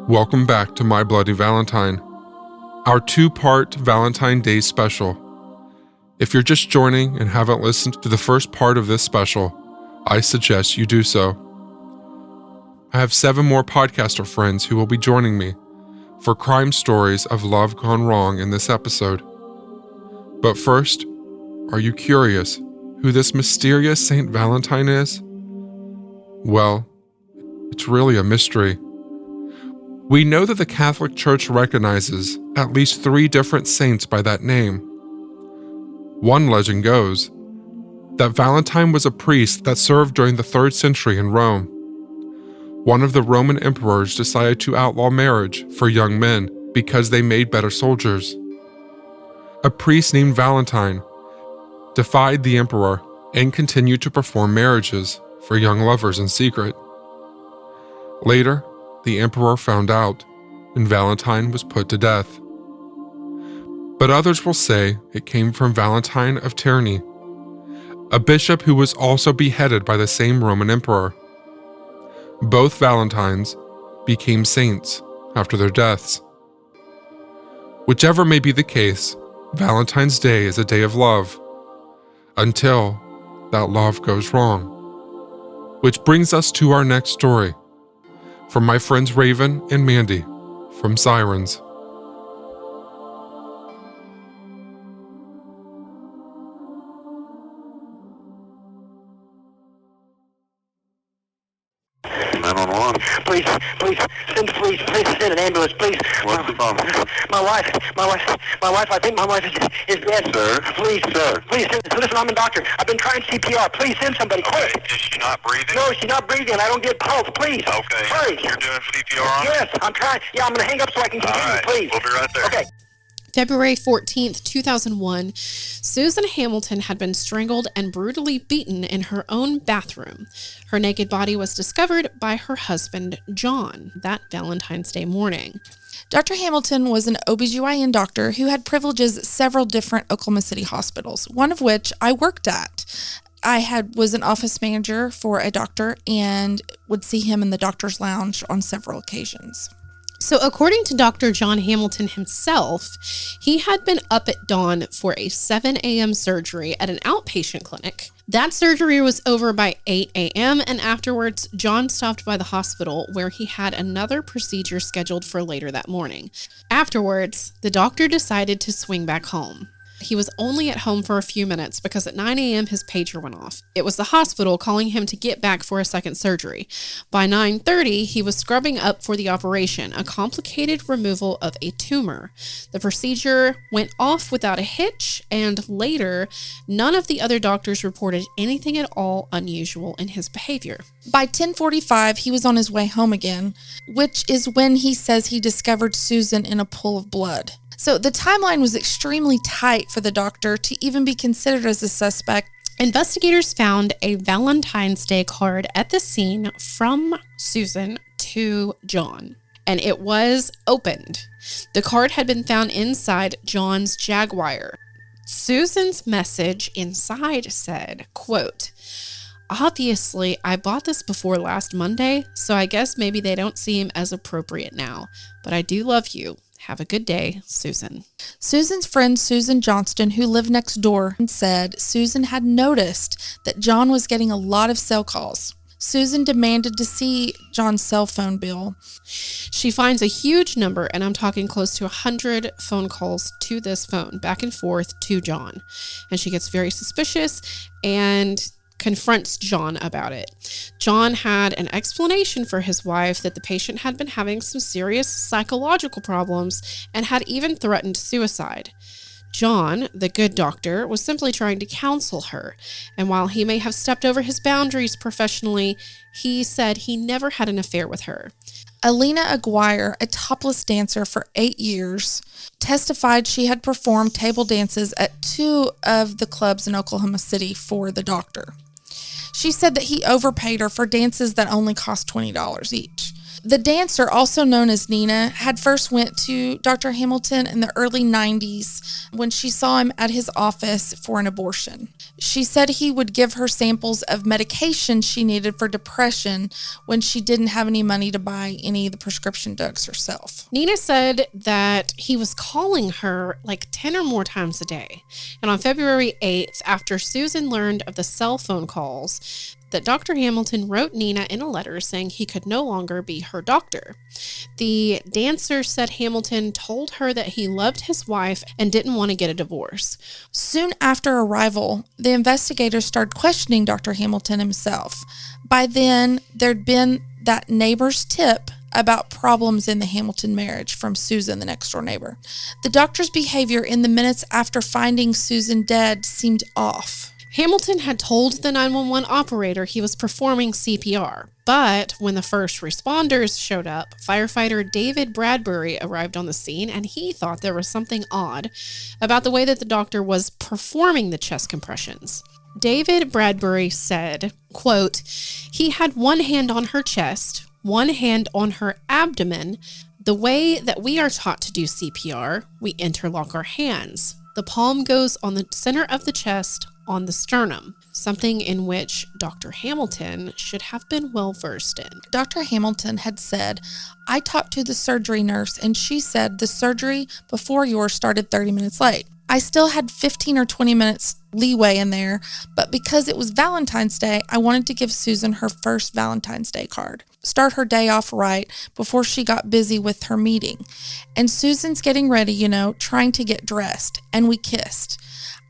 Welcome back to My Bloody Valentine, our two-part Valentine Day special. If you're just joining and haven't listened to the first part of this special, I suggest you do so. I have 7 more podcaster friends who will be joining me for crime stories of love gone wrong in this episode. But first, are you curious who this mysterious Saint Valentine is? Well, it's really a mystery. We know that the Catholic Church recognizes at least 3 different saints by that name. One legend goes that Valentine was a priest that served during the 3rd century in Rome. One of the Roman emperors decided to outlaw marriage for young men because they made better soldiers. A priest named Valentine defied the emperor and continued to perform marriages for young lovers in secret. Later, the emperor found out, and Valentine was put to death. But others will say it came from Valentine of Terni, a bishop who was also beheaded by the same Roman emperor. Both Valentines became saints after their deaths. Whichever may be the case, Valentine's Day is a day of love, until that love goes wrong. Which brings us to our next story, from my friends Raven and Mandy from Sirens. Please send an ambulance, please. What's the problem? My wife, I think my wife is dead. Sir? Please, listen, I'm a doctor. I've been trying CPR. Please send somebody, quick. Is she not breathing? No, she's not breathing. I don't get pulse, please. Okay. Hurry. You're doing CPR on her? Yes, I'm trying. Yeah, I'm going to hang up so I can continue, All right. please. We'll be right there. Okay. February 14th, 2001, Susan Hamilton had been strangled and brutally beaten in her own bathroom. Her naked body was discovered by her husband, John, that Valentine's Day morning. Dr. Hamilton was an OBGYN doctor who had privileges at several different Oklahoma City hospitals, one of which I worked at. I was an office manager for a doctor and would see him in the doctor's lounge on several occasions. So according to Dr. John Hamilton himself, he had been up at dawn for a 7 a.m. surgery at an outpatient clinic. That surgery was over by 8 a.m. and afterwards, John stopped by the hospital where he had another procedure scheduled for later that morning. Afterwards, the doctor decided to swing back home. He was only at home for a few minutes because at 9 a.m. his pager went off. It was the hospital calling him to get back for a second surgery. By 9:30, he was scrubbing up for the operation, a complicated removal of a tumor. The procedure went off without a hitch, and later, none of the other doctors reported anything at all unusual in his behavior. By 10:45, he was on his way home again, which is when he says he discovered Susan in a pool of blood. So the timeline was extremely tight for the doctor to even be considered as a suspect. Investigators found a Valentine's Day card at the scene from Susan to John, and it was opened. The card had been found inside John's Jaguar. Susan's message inside said, quote, "Obviously, I bought this before last Monday, so I guess maybe they don't seem as appropriate now, but I do love you. Have a good day, Susan." Susan's friend Susan Johnston, who lived next door, said Susan had noticed that John was getting a lot of cell calls. Susan demanded to see John's cell phone bill. She finds a huge number, and I'm talking close to 100 phone calls to this phone, back and forth to John. And she gets very suspicious and confronts John about it. John had an explanation for his wife that the patient had been having some serious psychological problems and had even threatened suicide. John, the good doctor, was simply trying to counsel her, and while he may have stepped over his boundaries professionally, he said he never had an affair with her. Alina Aguirre, a topless dancer for 8 years, testified she had performed table dances at 2 of the clubs in Oklahoma City for the doctor. She said that he overpaid her for dances that only cost $20 each. The dancer, also known as Nina, had first went to Dr. Hamilton in the early 90s when she saw him at his office for an abortion. She said he would give her samples of medication she needed for depression when she didn't have any money to buy any of the prescription drugs herself. Nina said that he was calling her like 10 or more times a day. And on February 8th, after Susan learned of the cell phone calls, that Dr. Hamilton wrote Nina in a letter saying he could no longer be her doctor. The dancer said Hamilton told her that he loved his wife and didn't want to get a divorce. Soon after arrival, the investigators started questioning Dr. Hamilton himself. By then, there'd been that neighbor's tip about problems in the Hamilton marriage from Susan, the next door neighbor. The doctor's behavior in the minutes after finding Susan dead seemed off. Hamilton had told the 911 operator he was performing CPR, but when the first responders showed up, firefighter David Bradbury arrived on the scene, and he thought there was something odd about the way that the doctor was performing the chest compressions. David Bradbury said, quote, "He had one hand on her chest, one hand on her abdomen. The way that we are taught to do CPR, we interlock our hands. The palm goes on the center of the chest, on the sternum, something in which Dr. Hamilton should have been well versed in." Dr. Hamilton had said, "I talked to the surgery nurse and she said the surgery before yours started 30 minutes late. I still had 15 or 20 minutes leeway in there, but because it was Valentine's Day, I wanted to give Susan her first Valentine's Day card. Start her day off right before she got busy with her meeting. And Susan's getting ready, trying to get dressed, and we kissed.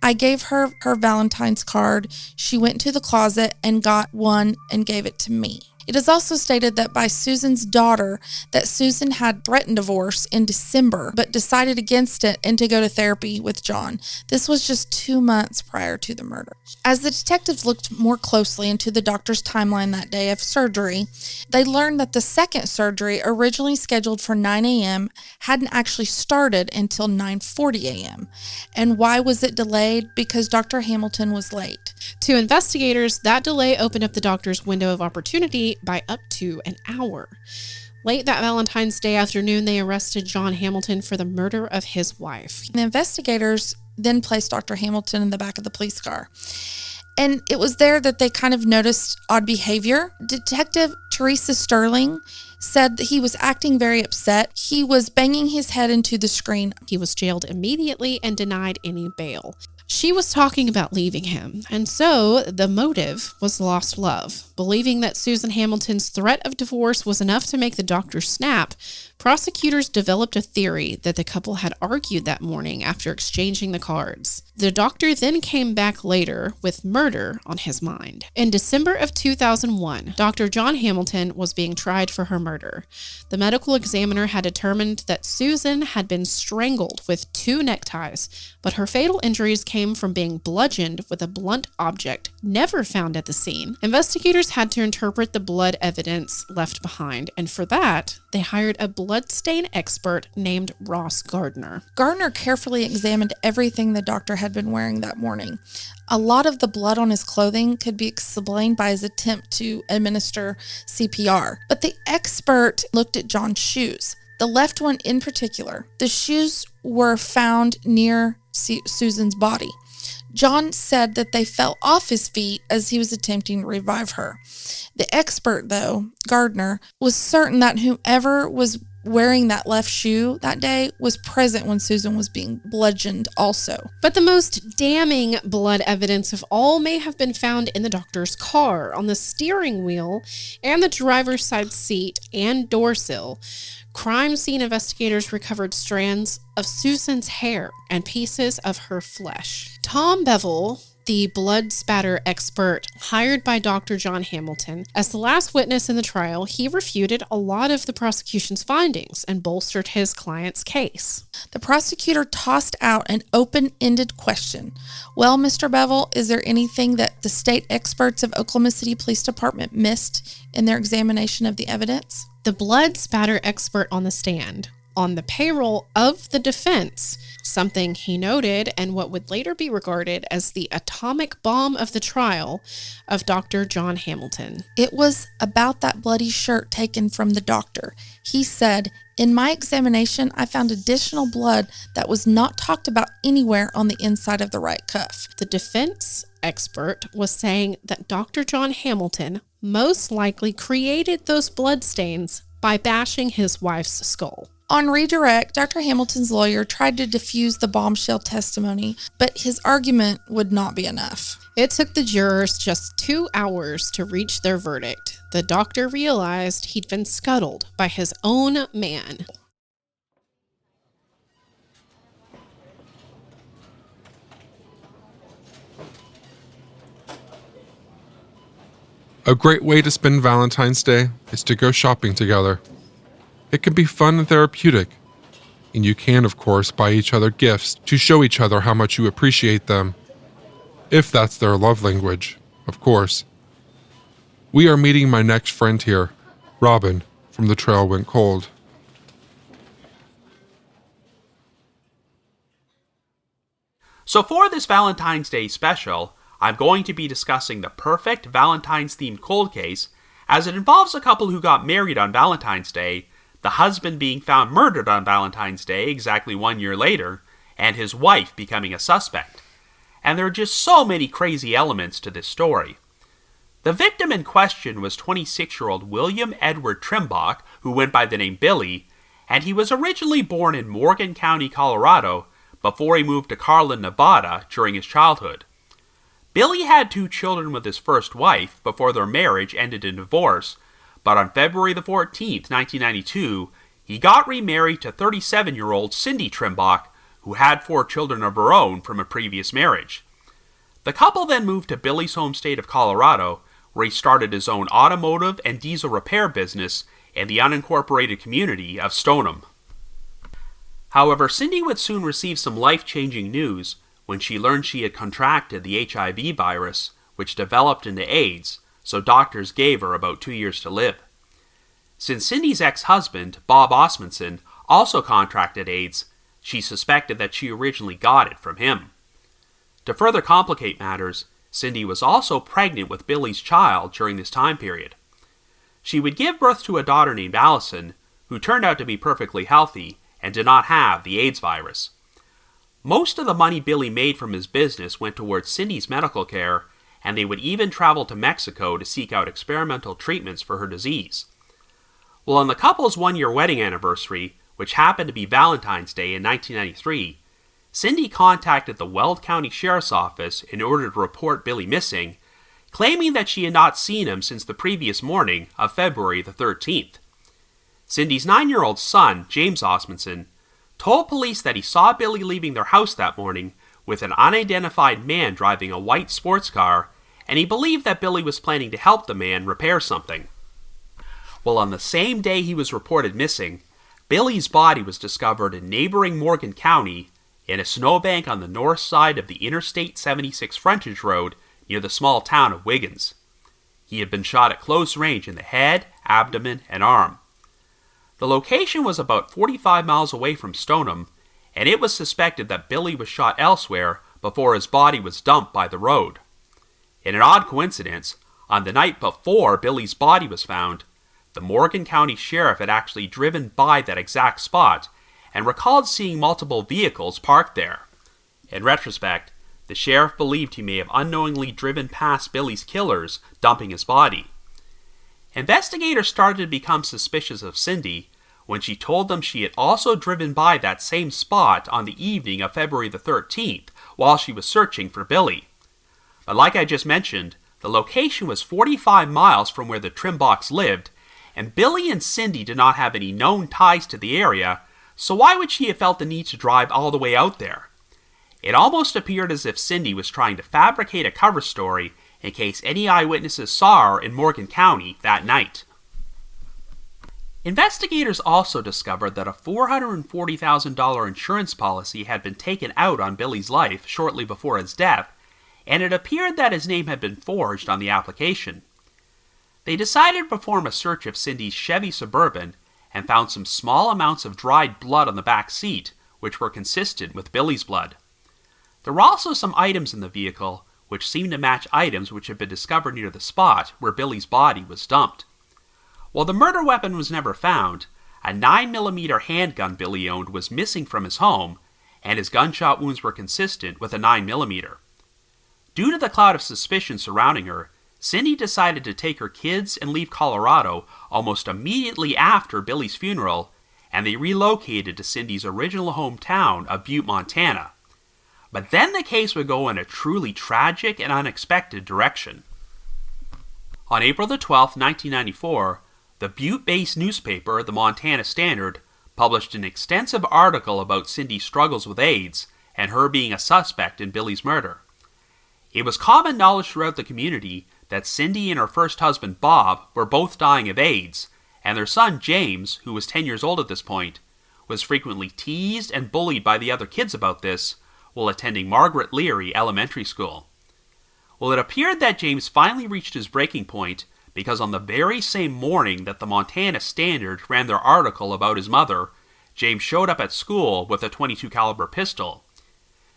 I gave her Valentine's card. She went to the closet and got one and gave it to me." It is also stated that by Susan's daughter that Susan had threatened divorce in December, but decided against it and to go to therapy with John. This was just 2 months prior to the murder. As the detectives looked more closely into the doctor's timeline that day of surgery, they learned that the second surgery, originally scheduled for 9 a.m., hadn't actually started until 9:40 a.m. And why was it delayed? Because Dr. Hamilton was late. To investigators, that delay opened up the doctor's window of opportunity by up to an hour. Late that Valentine's Day afternoon, they arrested John Hamilton for the murder of his wife. The investigators then placed Dr. Hamilton in the back of the police car. And it was there that they kind of noticed odd behavior. Detective Teresa Sterling said that he was acting very upset. He was banging his head into the screen. He was jailed immediately and denied any bail. She was talking about leaving him, and so the motive was lost love. Believing that Susan Hamilton's threat of divorce was enough to make the doctor snap, prosecutors developed a theory that the couple had argued that morning after exchanging the cards. The doctor then came back later with murder on his mind. In December of 2001, Dr. John Hamilton was being tried for her murder. The medical examiner had determined that Susan had been strangled with 2 neckties, but her fatal injuries came from being bludgeoned with a blunt object never found at the scene. Investigators had to interpret the blood evidence left behind, and for that, they hired a bloodstain expert named Ross Gardner. Gardner carefully examined everything the doctor had been wearing that morning. A lot of the blood on his clothing could be explained by his attempt to administer CPR, but the expert looked at John's shoes, the left one in particular. The shoes were found near Susan's body. John said that they fell off his feet as he was attempting to revive her. The expert, though, Gardner, was certain that whoever was wearing that left shoe that day was present when Susan was being bludgeoned also. But the most damning blood evidence of all may have been found in the doctor's car, on the steering wheel and the driver's side seat and door sill. Crime scene investigators recovered strands of Susan's hair and pieces of her flesh. Tom Bevel, the blood spatter expert hired by Dr. John Hamilton, as the last witness in the trial, he refuted a lot of the prosecution's findings and bolstered his client's case. The prosecutor tossed out an open-ended question. "Well, Mr. Bevel, is there anything that the state experts of Oklahoma City Police Department missed in their examination of the evidence?" The blood spatter expert on the stand on the payroll of the defense, something he noted and what would later be regarded as the atomic bomb of the trial of Dr. John Hamilton. It was about that bloody shirt taken from the doctor. He said, "In my examination, I found additional blood that was not talked about anywhere on the inside of the right cuff." The defense expert was saying that Dr. John Hamilton most likely created those bloodstains by bashing his wife's skull. On redirect, Dr. Hamilton's lawyer tried to defuse the bombshell testimony, but his argument would not be enough. It took the jurors just 2 hours to reach their verdict. The doctor realized he'd been scuttled by his own man. A great way to spend Valentine's Day is to go shopping together. It can be fun and therapeutic, and you can, of course, buy each other gifts to show each other how much you appreciate them, if that's their love language, of course. We are meeting my next friend here, Robin, from The Trail Went Cold. So for this Valentine's Day special, I'm going to be discussing the perfect Valentine's-themed cold case, as it involves a couple who got married on Valentine's Day, the husband being found murdered on Valentine's Day exactly 1 year later, and his wife becoming a suspect. And there are just so many crazy elements to this story. The victim in question was 26-year-old William Edward Trimbach, who went by the name Billy, and he was originally born in Morgan County, Colorado, before he moved to Carlin, Nevada during his childhood. Billy had 2 children with his first wife before their marriage ended in divorce, but on February the 14th, 1992, he got remarried to 37-year-old Cindy Trimbach, who had 4 children of her own from a previous marriage. The couple then moved to Billy's home state of Colorado, where he started his own automotive and diesel repair business in the unincorporated community of Stoneham. However, Cindy would soon receive some life-changing news when she learned she had contracted the HIV virus, which developed into AIDS, so doctors gave her about 2 years to live. Since Cindy's ex-husband, Bob Osmundson, also contracted AIDS, she suspected that she originally got it from him. To further complicate matters, Cindy was also pregnant with Billy's child during this time period. She would give birth to a daughter named Allison, who turned out to be perfectly healthy and did not have the AIDS virus. Most of the money Billy made from his business went towards Cindy's medical care, and they would even travel to Mexico to seek out experimental treatments for her disease. Well, on the couple's 1-year wedding anniversary, which happened to be Valentine's Day in 1993, Cindy contacted the Weld County Sheriff's Office in order to report Billy missing, claiming that she had not seen him since the previous morning of February the 13th. Cindy's 9-year-old son, James Osmundson, told police that he saw Billy leaving their house that morning with an unidentified man driving a white sports car, and he believed that Billy was planning to help the man repair something. Well, on the same day he was reported missing, Billy's body was discovered in neighboring Morgan County in a snowbank on the north side of the Interstate 76 frontage road near the small town of Wiggins. He had been shot at close range in the head, abdomen, and arm. The location was about 45 miles away from Stoneham, and it was suspected that Billy was shot elsewhere before his body was dumped by the road. In an odd coincidence, on the night before Billy's body was found, the Morgan County Sheriff had actually driven by that exact spot and recalled seeing multiple vehicles parked there. In retrospect, the sheriff believed he may have unknowingly driven past Billy's killers, dumping his body. Investigators started to become suspicious of Cindy when she told them she had also driven by that same spot on the evening of February the 13th while she was searching for Billy. But like I just mentioned, the location was 45 miles from where the Trimbachs lived, and Billy and Cindy did not have any known ties to the area, so why would she have felt the need to drive all the way out there? It almost appeared as if Cindy was trying to fabricate a cover story in case any eyewitnesses saw her in Morgan County that night. Investigators also discovered that a $440,000 insurance policy had been taken out on Billy's life shortly before his death, and it appeared that his name had been forged on the application. They decided to perform a search of Cindy's Chevy Suburban and found some small amounts of dried blood on the back seat, which were consistent with Billy's blood. There were also some items in the vehicle which seemed to match items which had been discovered near the spot where Billy's body was dumped. While the murder weapon was never found, a 9mm handgun Billy owned was missing from his home, and his gunshot wounds were consistent with a 9mm. Due to the cloud of suspicion surrounding her, Cindy decided to take her kids and leave Colorado almost immediately after Billy's funeral, and they relocated to Cindy's original hometown of Butte, Montana. But then the case would go in a truly tragic and unexpected direction. On April the 12th, 1994, the Butte-based newspaper, the Montana Standard, published an extensive article about Cindy's struggles with AIDS and her being a suspect in Billy's murder. It was common knowledge throughout the community that Cindy and her first husband, Bob, were both dying of AIDS, and their son, James, who was 10 years old at this point, was frequently teased and bullied by the other kids about this while attending Margaret Leary Elementary School. Well, it appeared that James finally reached his breaking point because on the very same morning that the Montana Standard ran their article about his mother, James showed up at school with a .22 caliber pistol.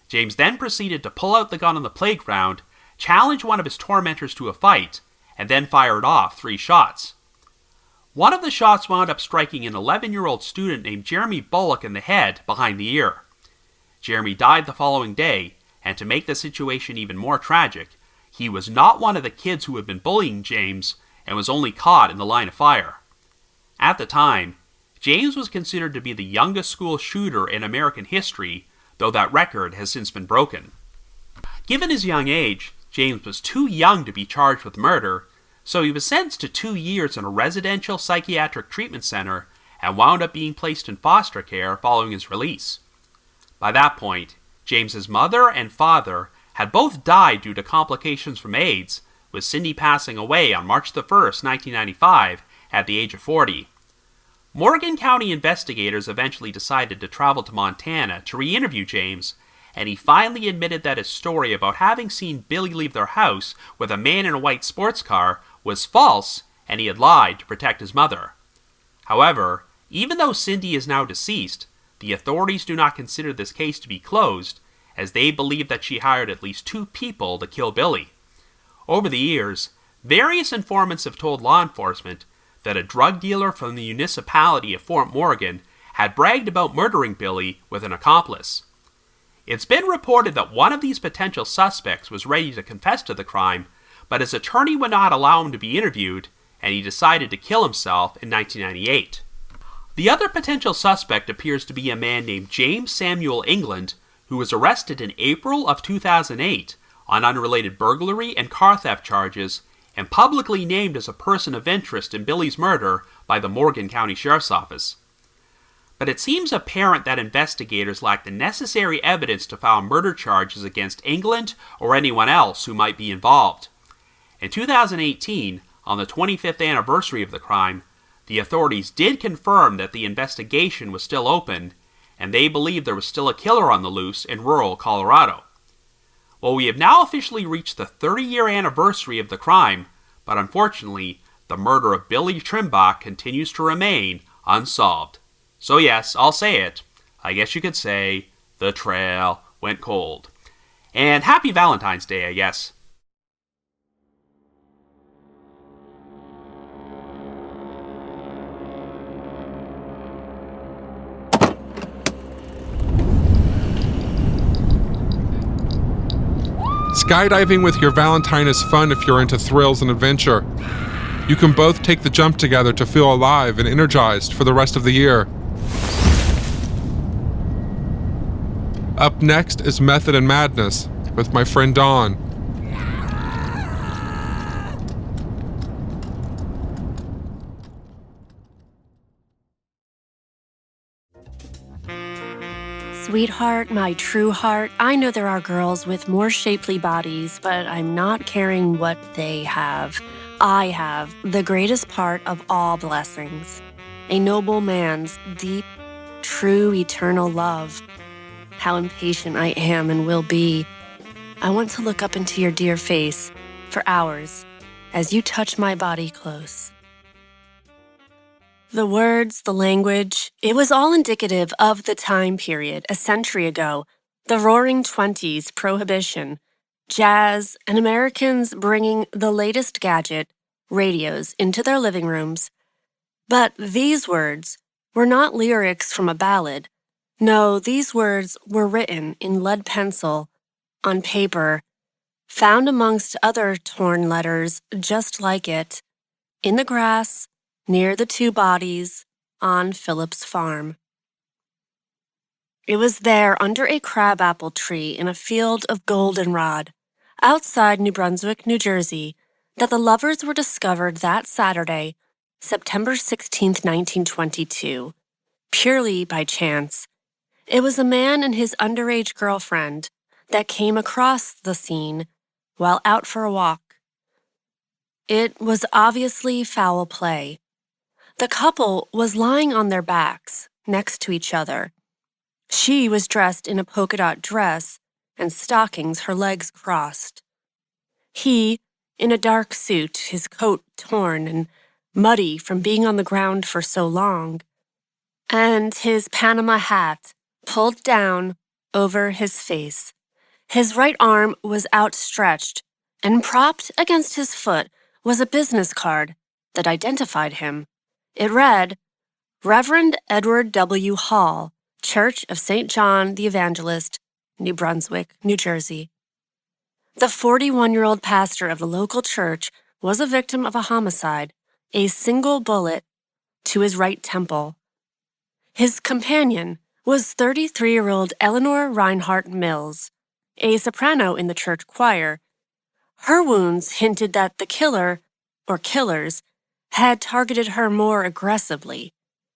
James then proceeded to pull out the gun on the playground, challenge one of his tormentors to a fight, and then fired off 3 shots. One of the shots wound up striking an 11-year-old student named Jeremy Bullock in the head behind the ear. Jeremy died the following day, and to make the situation even more tragic, he was not one of the kids who had been bullying James and was only caught in the line of fire. At the time, James was considered to be the youngest school shooter in American history, though that record has since been broken. Given his young age, James was too young to be charged with murder, so he was sentenced to 2 years in a residential psychiatric treatment center and wound up being placed in foster care following his release. By that point, James's mother and father had both died due to complications from AIDS, with Cindy passing away on March 1st, 1995, at the age of 40. Morgan County investigators eventually decided to travel to Montana to re-interview James, and he finally admitted that his story about having seen Billy leave their house with a man in a white sports car was false, and he had lied to protect his mother. However, even though Cindy is now deceased, the authorities do not consider this case to be closed, as they believe that she hired at least 2 people to kill Billy. Over the years, various informants have told law enforcement that a drug dealer from the municipality of Fort Morgan had bragged about murdering Billy with an accomplice. It's been reported that one of these potential suspects was ready to confess to the crime, but his attorney would not allow him to be interviewed, and he decided to kill himself in 1998. The other potential suspect appears to be a man named James Samuel England, who was arrested in April of 2008 on unrelated burglary and car theft charges, and publicly named as a person of interest in Billy's murder by the Morgan County Sheriff's Office. But it seems apparent that investigators lack the necessary evidence to file murder charges against England or anyone else who might be involved. In 2018, on the 25th anniversary of the crime, the authorities did confirm that the investigation was still open, and they believed there was still a killer on the loose in rural Colorado. Well, we have now officially reached the 30-year anniversary of the crime, but unfortunately, the murder of Billy Trimbach continues to remain unsolved. So yes, I'll say it. I guess you could say, the trail went cold. And happy Valentine's Day, I guess. Skydiving with your Valentine is fun if you're into thrills and adventure. You can both take the jump together to feel alive and energized for the rest of the year. Up next is Method and Madness with my friend Dawn. Sweetheart, my true heart, I know there are girls with more shapely bodies, but I'm not carrying what they have. I have the greatest part of all blessings, a noble man's deep, true, eternal love. How impatient I am and will be. I want to look up into your dear face for hours as you touch my body close. The words, the language, it was all indicative of the time period a century ago, the roaring 20s, prohibition, jazz, and Americans bringing the latest gadget, radios, into their living rooms. But these words were not lyrics from a ballad. No, these words were written in lead pencil, on paper, found amongst other torn letters just like it, in the grass, near the two bodies, on Philip's farm. It was there under a crabapple tree in a field of goldenrod, outside New Brunswick, New Jersey, that the lovers were discovered that Saturday, September 16, 1922, purely by chance. It was a man and his underage girlfriend that came across the scene while out for a walk. It was obviously foul play. The couple was lying on their backs, next to each other. She was dressed in a polka dot dress and stockings, her legs crossed. He, in a dark suit, his coat torn and muddy from being on the ground for so long, and his Panama hat pulled down over his face. His right arm was outstretched, and propped against his foot was a business card that identified him. It read, Reverend Edward W. Hall, Church of St. John the Evangelist, New Brunswick, New Jersey. The 41-year-old pastor of the local church was a victim of a homicide, a single bullet to his right temple. His companion was 33-year-old Eleanor Reinhardt Mills, a soprano in the church choir. Her wounds hinted that the killer, or killers, had targeted her more aggressively.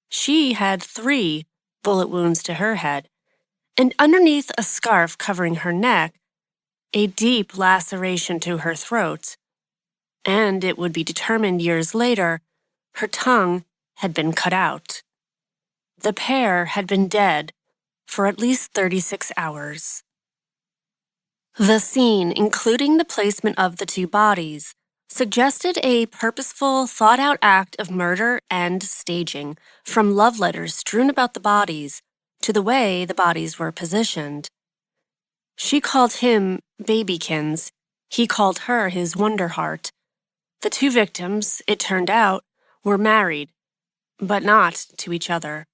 She had 3 bullet wounds to her head, and underneath a scarf covering her neck, a deep laceration to her throat. And it would be determined years later, her tongue had been cut out. The pair had been dead for at least 36 hours. The scene, including the placement of the 2 bodies, suggested a purposeful, thought-out act of murder and staging, from love letters strewn about the bodies to the way the bodies were positioned. She called him Babykins. He called her his Wonder Heart. The 2 victims, it turned out, were married, but not to each other.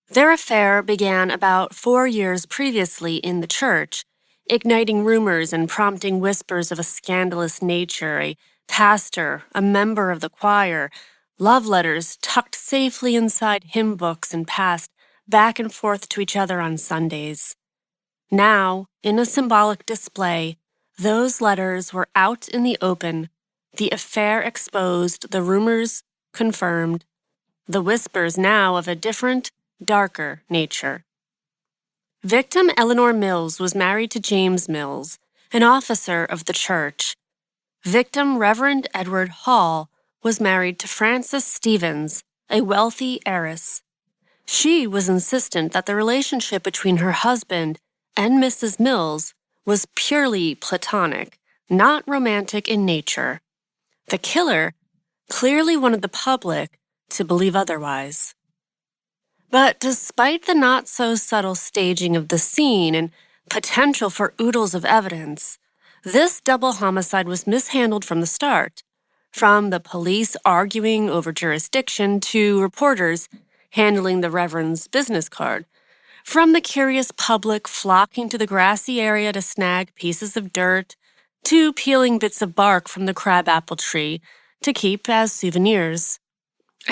Their affair began about 4 years previously in the church, igniting rumors and prompting whispers of a scandalous nature, a pastor, a member of the choir, love letters tucked safely inside hymn books and passed back and forth to each other on Sundays. Now, in a symbolic display, those letters were out in the open, the affair exposed, the rumors confirmed, the whispers now of a different, darker nature. Victim Eleanor Mills was married to James Mills, an officer of the church. Victim Reverend Edward Hall was married to Frances Stevens, a wealthy heiress. She was insistent that the relationship between her husband and Mrs. Mills was purely platonic, not romantic in nature. The killer clearly wanted the public to believe otherwise. But despite the not-so-subtle staging of the scene and potential for oodles of evidence, this double homicide was mishandled from the start, from the police arguing over jurisdiction to reporters handling the Reverend's business card, from the curious public flocking to the grassy area to snag pieces of dirt, to peeling bits of bark from the crabapple tree to keep as souvenirs.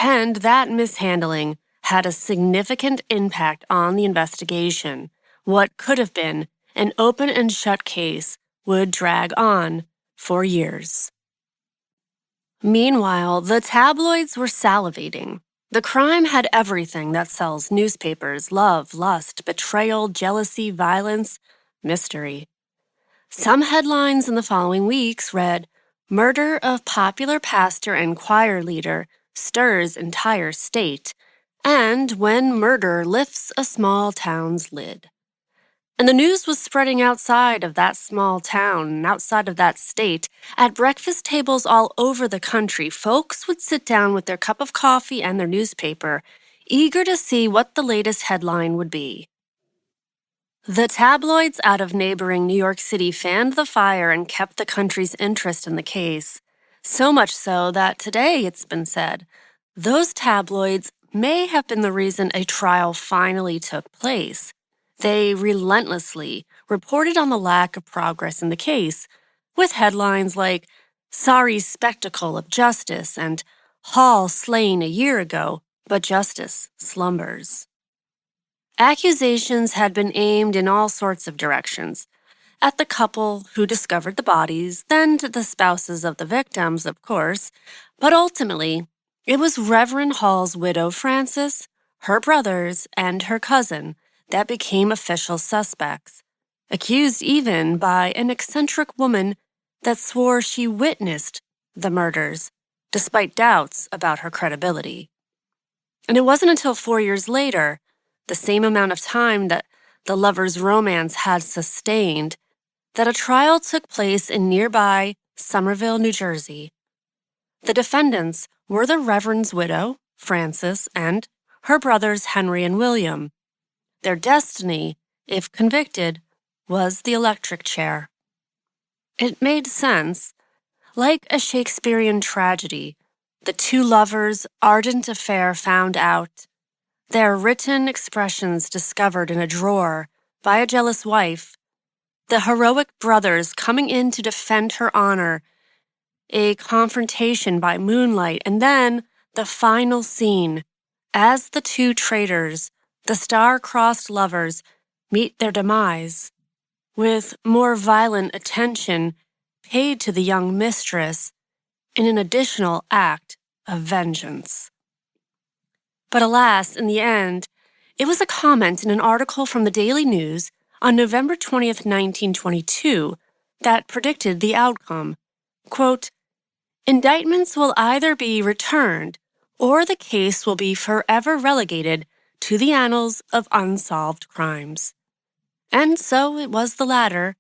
And that mishandling had a significant impact on the investigation. What could have been an open and shut case would drag on for years. Meanwhile, the tabloids were salivating. The crime had everything that sells newspapers: love, lust, betrayal, jealousy, violence, mystery. Some headlines in the following weeks read, Murder of popular pastor and choir leader stirs entire state, and When Murder Lifts a Small Town's Lid. And the news was spreading outside of that small town and outside of that state. At breakfast tables all over the country, folks would sit down with their cup of coffee and their newspaper, eager to see what the latest headline would be. The tabloids out of neighboring New York City fanned the fire and kept the country's interest in the case. So much so that today, it's been said, those tabloids may have been the reason a trial finally took place. They relentlessly reported on the lack of progress in the case, with headlines like, "Sorry Spectacle of Justice" and "Hall slain a year ago, but justice slumbers." Accusations had been aimed in all sorts of directions. At the couple who discovered the bodies, then to the spouses of the victims, of course, but ultimately, it was Reverend Hall's widow, Frances, her brothers, and her cousin that became official suspects, accused even by an eccentric woman that swore she witnessed the murders, despite doubts about her credibility. And it wasn't until 4 years later, the same amount of time that the lovers' romance had sustained, that a trial took place in nearby Somerville, New Jersey. The defendants were the Reverend's widow, Frances, and her brothers Henry and William. Their destiny, if convicted, was the electric chair. It made sense. Like a Shakespearean tragedy, the two lovers' ardent affair found out, their written expressions discovered in a drawer by a jealous wife, the heroic brothers coming in to defend her honor, a confrontation by moonlight, and then the final scene as the two traitors, the star-crossed lovers, meet their demise, with more violent attention paid to the young mistress in an additional act of vengeance. But alas, in the end, it was a comment in an article from the Daily News on November 20th, 1922, that predicted the outcome. Quote, "Indictments will either be returned or the case will be forever relegated to the annals of unsolved crimes." And so it was the latter.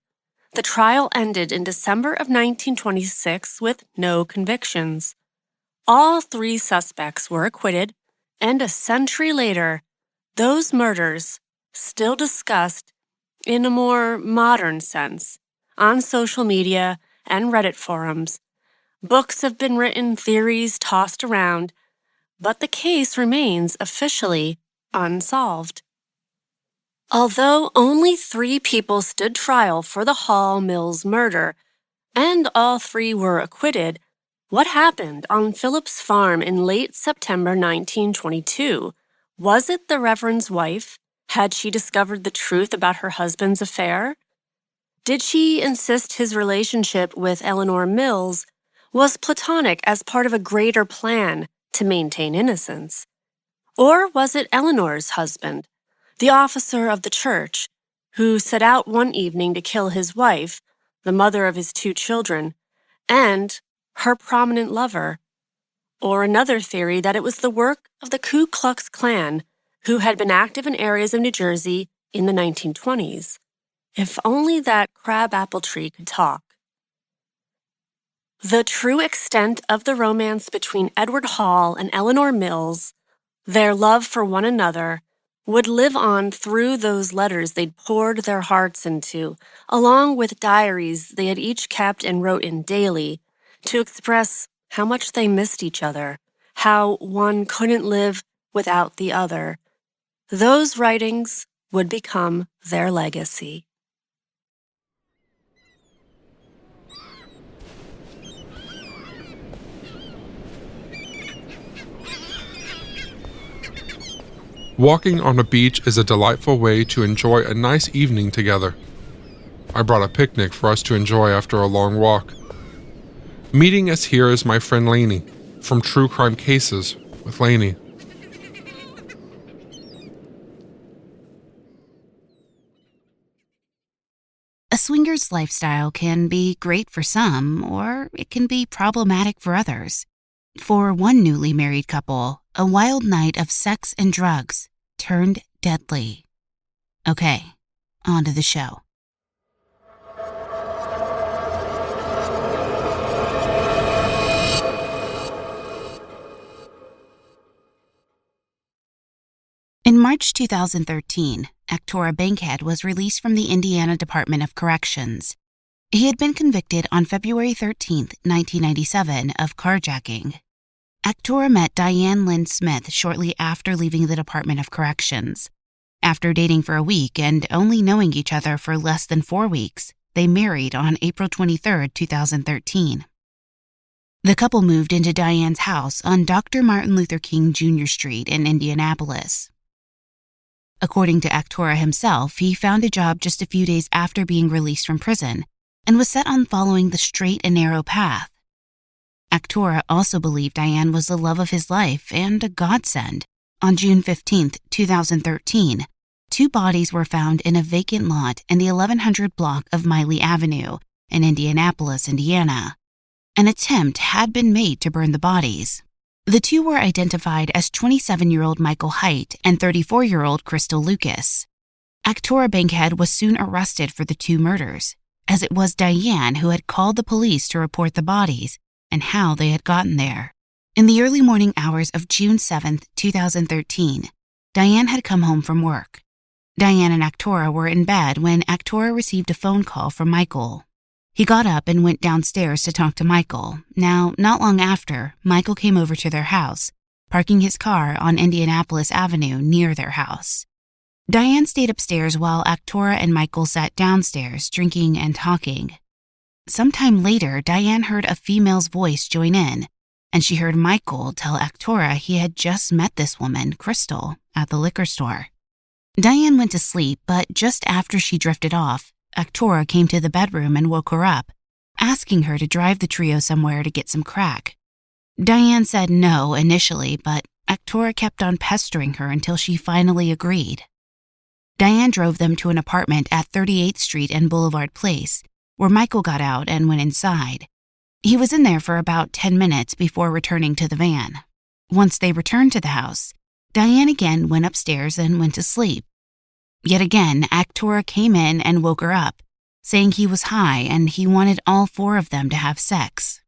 The trial ended in December of 1926 with no convictions. All three suspects were acquitted, and a century later, those murders, still discussed in a more modern sense on social media and Reddit forums. Books have been written, theories tossed around, but the case remains officially unsolved. Although only 3 people stood trial for the Hall Mills murder, and all 3 were acquitted, what happened on Phillips Farm in late September 1922? Was it the Reverend's wife? Had she discovered the truth about her husband's affair? Did she insist his relationship with Eleanor Mills was platonic as part of a greater plan to maintain innocence? Or was it Eleanor's husband, the officer of the church, who set out one evening to kill his wife, the mother of his 2 children, and her prominent lover? Or another theory that it was the work of the Ku Klux Klan, who had been active in areas of New Jersey in the 1920s. If only that crab-apple tree could talk. The true extent of the romance between Edward Hall and Eleanor Mills, their love for one another, would live on through those letters they'd poured their hearts into, along with diaries they had each kept and wrote in daily to express how much they missed each other, how one couldn't live without the other. Those writings would become their legacy. Walking on a beach is a delightful way to enjoy a nice evening together. I brought a picnic for us to enjoy after a long walk. Meeting us here is my friend Lanie from True Crime Cases with Lanie. A swinger's lifestyle can be great for some, or it can be problematic for others. For one newly married couple, a wild night of sex and drugs turned deadly. Okay, On to the show. In March 2013, Actora Bankhead was released from the Indiana Department of Corrections. He had been convicted on February 13, 1997, of carjacking. Actora met Diane Lynn Smith shortly after leaving the Department of Corrections. After dating for a week and only knowing each other for less than 4 weeks, they married on April 23, 2013. The couple moved into Diane's house on Dr. Martin Luther King Jr. Street in Indianapolis. According to Actora himself, he found a job just a few days after being released from prison and was set on following the straight and narrow path. Actora also believed Diane was the love of his life and a godsend. On June 15, 2013, 2 bodies were found in a vacant lot in the 1100 block of Miley Avenue in Indianapolis, Indiana. An attempt had been made to burn the bodies. The 2 were identified as 27-year-old Michael Haidt and 34-year-old Crystal Lucas. Actora Bankhead was soon arrested for the 2 murders, as it was Diane who had called the police to report the bodies and how they had gotten there. In the early morning hours of June 7, 2013, Diane had come home from work. Diane and Actora were in bed when Actora received a phone call from Michael. He got up and went downstairs to talk to Michael. Now, not long after, Michael came over to their house, parking his car on Indianapolis Avenue near their house. Diane stayed upstairs while Actora and Michael sat downstairs, drinking and talking. Sometime later, Diane heard a female's voice join in, and she heard Michael tell Actora he had just met this woman, Crystal, at the liquor store. Diane went to sleep, but just after she drifted off, Actora came to the bedroom and woke her up, asking her to drive the trio somewhere to get some crack. Diane said no initially, but Actora kept on pestering her until she finally agreed. Diane drove them to an apartment at 38th Street and Boulevard Place, where Michael got out and went inside. He was in there for about 10 minutes before returning to the van. Once they returned to the house, Diane again went upstairs and went to sleep. Yet again, Actora came in and woke her up, saying he was high and he wanted all 4 of them to have sex.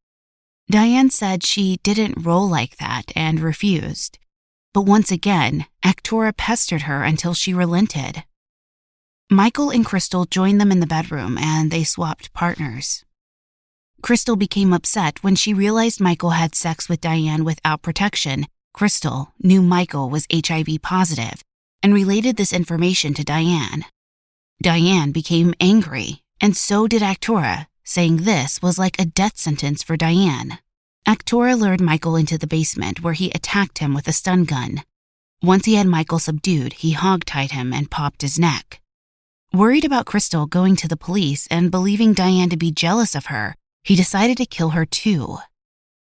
Diane said she didn't roll like that and refused. But once again, Actora pestered her until she relented. Michael and Crystal joined them in the bedroom and they swapped partners. Crystal became upset when she realized Michael had sex with Diane without protection. Crystal knew Michael was HIV positive and related this information to Diane. Diane became angry, and so did Actora, saying this was like a death sentence for Diane. Actora lured Michael into the basement where he attacked him with a stun gun. Once he had Michael subdued, he hogtied him and popped his neck. Worried about Crystal going to the police and believing Diane to be jealous of her, he decided to kill her too.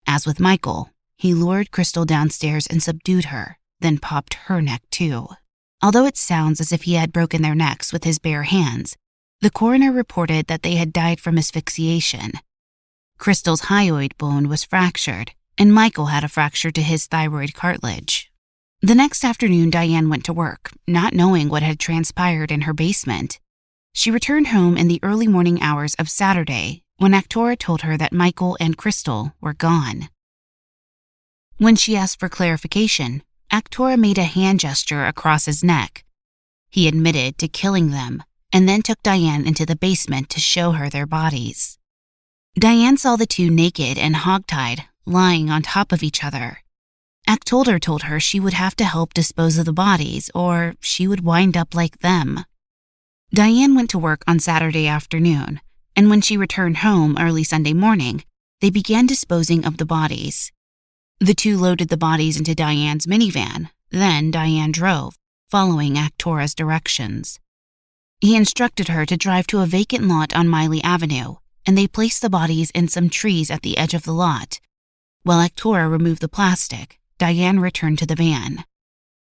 As with Michael, he lured Crystal downstairs and subdued her, then popped her neck too. Although it sounds as if he had broken their necks with his bare hands, the coroner reported that they had died from asphyxiation. Crystal's hyoid bone was fractured, and Michael had a fracture to his thyroid cartilage. The next afternoon, Diane went to work, not knowing what had transpired in her basement. She returned home in the early morning hours of Saturday when Actora told her that Michael and Crystal were gone. When she asked for clarification, Actora made a hand gesture across his neck. He admitted to killing them and then took Diane into the basement to show her their bodies. Diane saw the 2 naked and hogtied, lying on top of each other. Actora told her she would have to help dispose of the bodies or she would wind up like them. Diane went to work on Saturday afternoon, and when she returned home early Sunday morning, they began disposing of the bodies. The 2 loaded the bodies into Diane's minivan, then Diane drove, following Actora's directions. He instructed her to drive to a vacant lot on Miley Avenue, and they placed the bodies in some trees at the edge of the lot. While Actora removed the plastic, Diane returned to the van.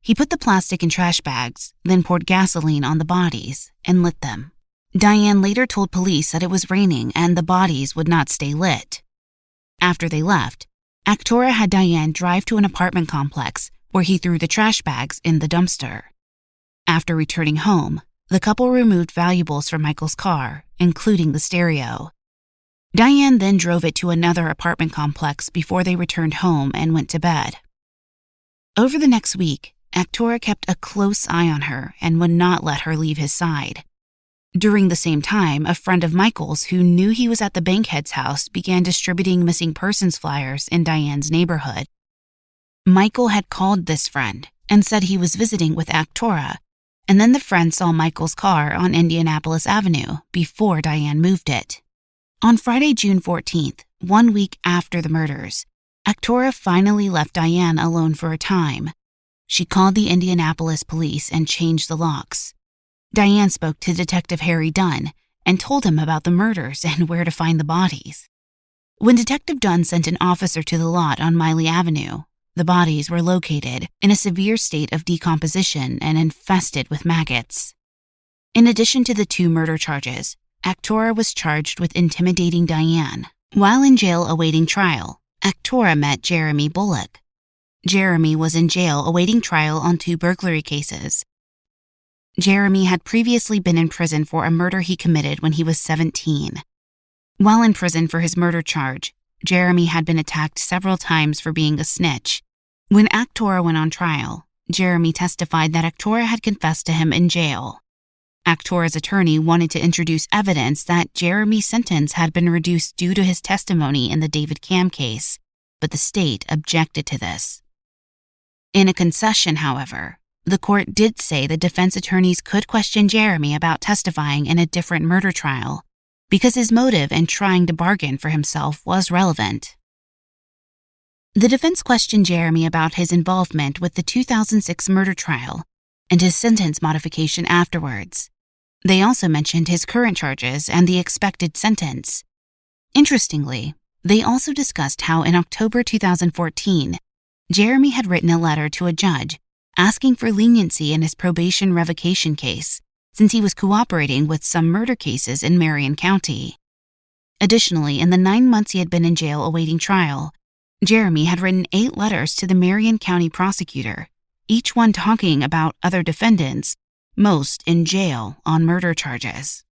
He put the plastic in trash bags, then poured gasoline on the bodies and lit them. Diane later told police that it was raining and the bodies would not stay lit. After they left, Actora had Diane drive to an apartment complex where he threw the trash bags in the dumpster. After returning home, the couple removed valuables from Michael's car, including the stereo. Diane then drove it to another apartment complex before they returned home and went to bed. Over the next week, Actora kept a close eye on her and would not let her leave his side. During the same time, a friend of Michael's who knew he was at the Bankhead's house began distributing missing persons flyers in Diane's neighborhood. Michael had called this friend and said he was visiting with Actora, and then the friend saw Michael's car on Indianapolis Avenue before Diane moved it. On Friday, June 14th, 1 week after the murders, Actora finally left Diane alone for a time. She called the Indianapolis police and changed the locks. Diane spoke to Detective Harry Dunn and told him about the murders and where to find the bodies. When Detective Dunn sent an officer to the lot on Miley Avenue, the bodies were located in a severe state of decomposition and infested with maggots. In addition to the 2 murder charges, Actora was charged with intimidating Diane. While in jail awaiting trial, Actora met Jeremy Bullock. Jeremy was in jail awaiting trial on 2 burglary cases. Jeremy had previously been in prison for a murder he committed when he was 17. While in prison for his murder charge, Jeremy had been attacked several times for being a snitch. When Actora went on trial, Jeremy testified that Actora had confessed to him in jail. Actora's attorney wanted to introduce evidence that Jeremy's sentence had been reduced due to his testimony in the David Cam case, but the state objected to this. In a concession, however, the court did say the defense attorneys could question Jeremy about testifying in a different murder trial because his motive in trying to bargain for himself was relevant. The defense questioned Jeremy about his involvement with the 2006 murder trial and his sentence modification afterwards. They also mentioned his current charges and the expected sentence. Interestingly, they also discussed how in October 2014, Jeremy had written a letter to a judge asking for leniency in his probation revocation case since he was cooperating with some murder cases in Marion County. Additionally, in the 9 months he had been in jail awaiting trial, Jeremy had written 8 letters to the Marion County prosecutor, each one talking about other defendants, most in jail on murder charges.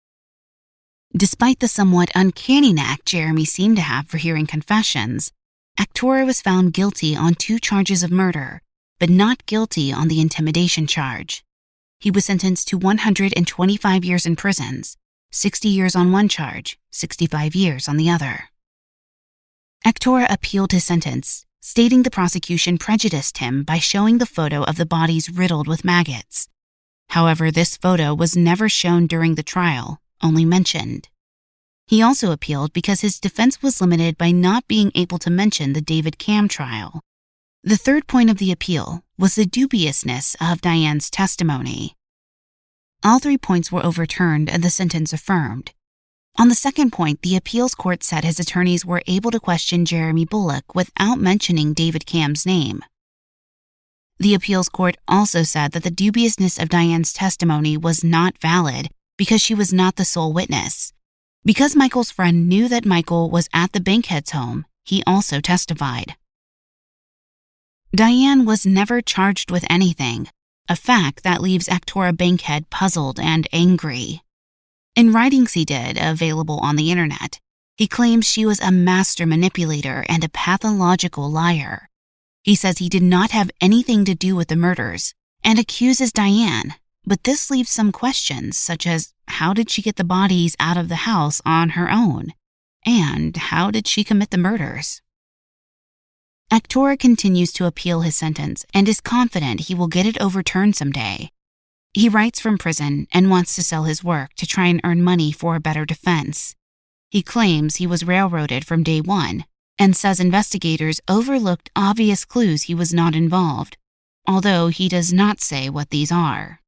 Despite the somewhat uncanny knack Jeremy seemed to have for hearing confessions, Actora was found guilty on 2 charges of murder, but not guilty on the intimidation charge. He was sentenced to 125 years in prisons, 60 years on one charge, 65 years on the other. Actora appealed his sentence, stating the prosecution prejudiced him by showing the photo of the bodies riddled with maggots. However, this photo was never shown during the trial, only mentioned. He also appealed because his defense was limited by not being able to mention the David Cam trial. The third point of the appeal was the dubiousness of Diane's testimony. All 3 points were overturned and the sentence affirmed. On the second point, the appeals court said his attorneys were able to question Jeremy Bullock without mentioning David Cam's name. The appeals court also said that the dubiousness of Diane's testimony was not valid because she was not the sole witness. Because Michael's friend knew that Michael was at the Bankhead's home, he also testified. Diane was never charged with anything, a fact that leaves Actora Bankhead puzzled and angry. In writings he did, available on the internet, he claims she was a master manipulator and a pathological liar. He says he did not have anything to do with the murders and accuses Diane, but this leaves some questions such as how did she get the bodies out of the house on her own? And how did she commit the murders? Actora continues to appeal his sentence and is confident he will get it overturned someday. He writes from prison and wants to sell his work to try and earn money for a better defense. He claims he was railroaded from day one and says investigators overlooked obvious clues he was not involved, although he does not say what these are.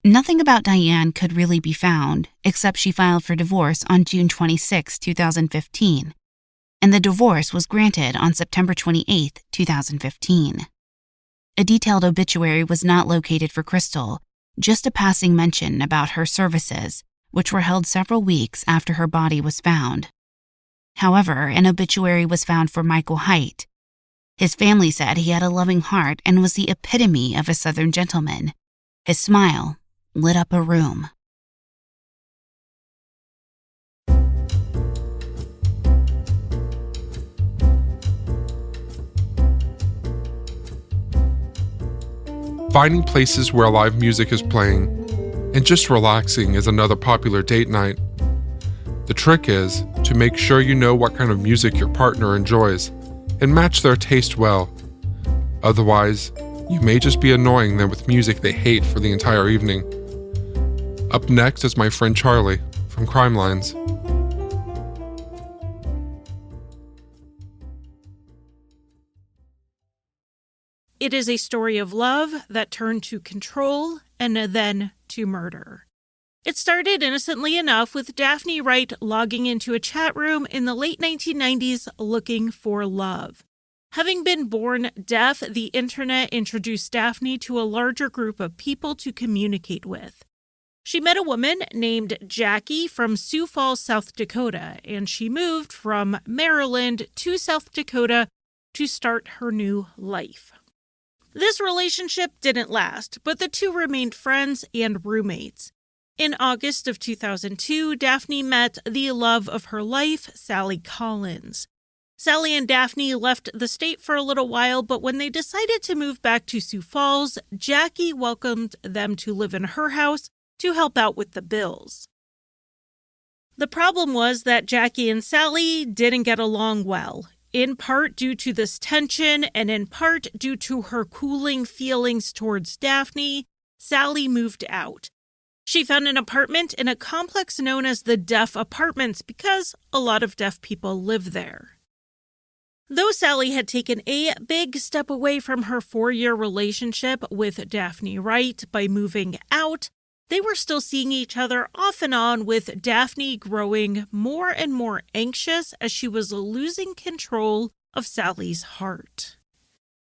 Nothing about Diane could really be found, except she filed for divorce on June 26, 2015, and the divorce was granted on September 28, 2015. A detailed obituary was not located for Crystal, just a passing mention about her services, which were held several weeks after her body was found. However, an obituary was found for Michael Haidt. His family said he had a loving heart and was the epitome of a Southern gentleman. His smile, lit up a room. Finding places where live music is playing and just relaxing is another popular date night. The trick is to make sure you know what kind of music your partner enjoys and match their taste well. Otherwise, you may just be annoying them with music they hate for the entire evening. Up next is my friend Charlie from Crimelines. It is a story of love that turned to control and then to murder. It started innocently enough with Daphne Wright logging into a chat room in the late 1990s looking for love. Having been born deaf, the internet introduced Daphne to a larger group of people to communicate with. She met a woman named Jackie from Sioux Falls, South Dakota, and she moved from Maryland to South Dakota to start her new life. This relationship didn't last, but the two remained friends and roommates. In August of 2002, Daphne met the love of her life, Sally Collins. Sally and Daphne left the state for a little while, but when they decided to move back to Sioux Falls, Jackie welcomed them to live in her house to help out with the bills. The problem was that Jackie and Sally didn't get along well, in part due to this tension and in part due to her cooling feelings towards Daphne. Sally moved out. She found an apartment in a complex known as the Deaf Apartments because a lot of deaf people live there. Though Sally had taken a big step away from her 4-year relationship with Daphne Wright by moving out, they were still seeing each other off and on, with Daphne growing more and more anxious as she was losing control of Sally's heart.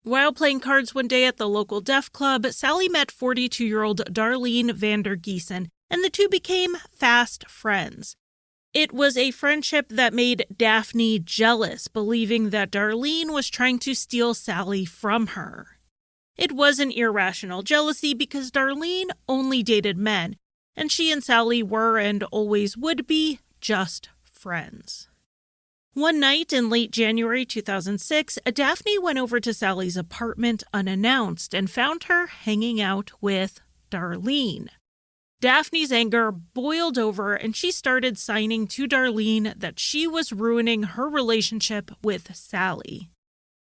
While playing cards one day at the local deaf club, Sally met 42-year-old Darlene Vandergiesen, and the two became fast friends. It was a friendship that made Daphne jealous, believing that Darlene was trying to steal Sally from her. It was an irrational jealousy because Darlene only dated men, and she and Sally were and always would be just friends. One night in late January 2006, Daphne went over to Sally's apartment unannounced and found her hanging out with Darlene. Daphne's anger boiled over and she started signing to Darlene that she was ruining her relationship with Sally.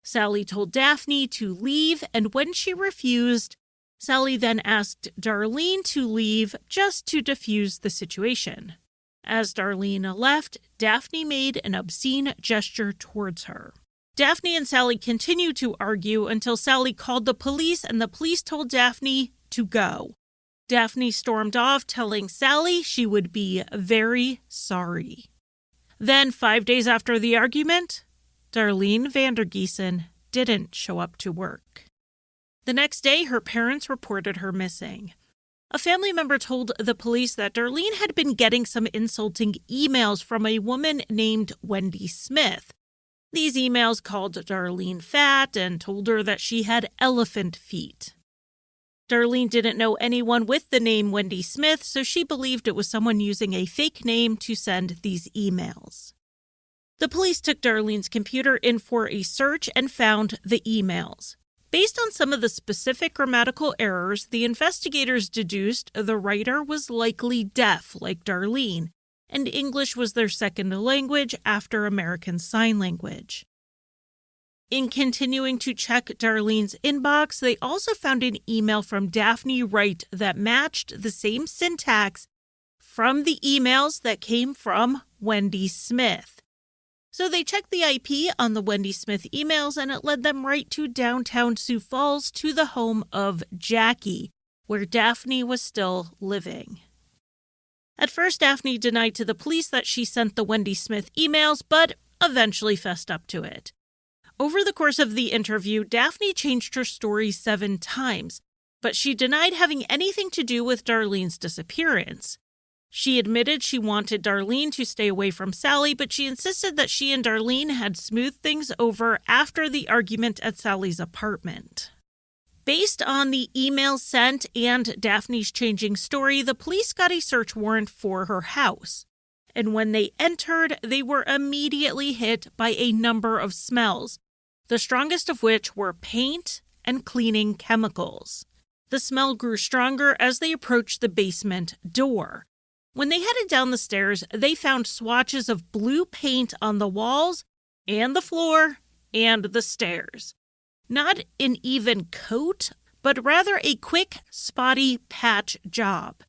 Sally told Daphne to leave, and when she refused, Sally then asked Darlene to leave just to defuse the situation. As Darlene left, Daphne made an obscene gesture towards her. Daphne and Sally continued to argue until Sally called the police and the police told Daphne to go. Daphne stormed off, telling Sally she would be very sorry. Then, 5 days after the argument, Darlene Vandergiesen didn't show up to work. The next day, her parents reported her missing. A family member told the police that Darlene had been getting some insulting emails from a woman named Wendy Smith. These emails called Darlene fat and told her that she had elephant feet. Darlene didn't know anyone with the name Wendy Smith, so she believed it was someone using a fake name to send these emails. The police took Darlene's computer in for a search and found the emails. Based on some of the specific grammatical errors, the investigators deduced the writer was likely deaf like Darlene, and English was their second language after American Sign Language. In continuing to check Darlene's inbox, they also found an email from Daphne Wright that matched the same syntax from the emails that came from Wendy Smith. So they checked the IP on the Wendy Smith emails, and it led them right to downtown Sioux Falls to the home of Jackie, where Daphne was still living. At first, Daphne denied to the police that she sent the Wendy Smith emails, but eventually fessed up to it. Over the course of the interview, Daphne changed her story 7 times, but she denied having anything to do with Darlene's disappearance. She admitted she wanted Darlene to stay away from Sally, but she insisted that she and Darlene had smoothed things over after the argument at Sally's apartment. Based on the email sent and Daphne's changing story, the police got a search warrant for her house. And when they entered, they were immediately hit by a number of smells, the strongest of which were paint and cleaning chemicals. The smell grew stronger as they approached the basement door. When they headed down the stairs, they found swatches of blue paint on the walls and the floor and the stairs. Not an even coat, but rather a quick, spotty patch job.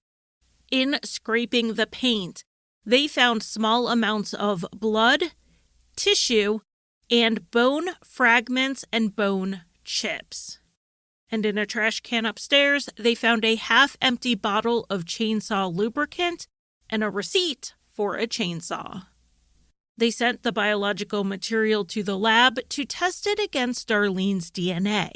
In scraping the paint, they found small amounts of blood, tissue, and bone fragments and bone chips. And in a trash can upstairs, they found a half-empty bottle of chainsaw lubricant and a receipt for a chainsaw. They sent the biological material to the lab to test it against Darlene's DNA.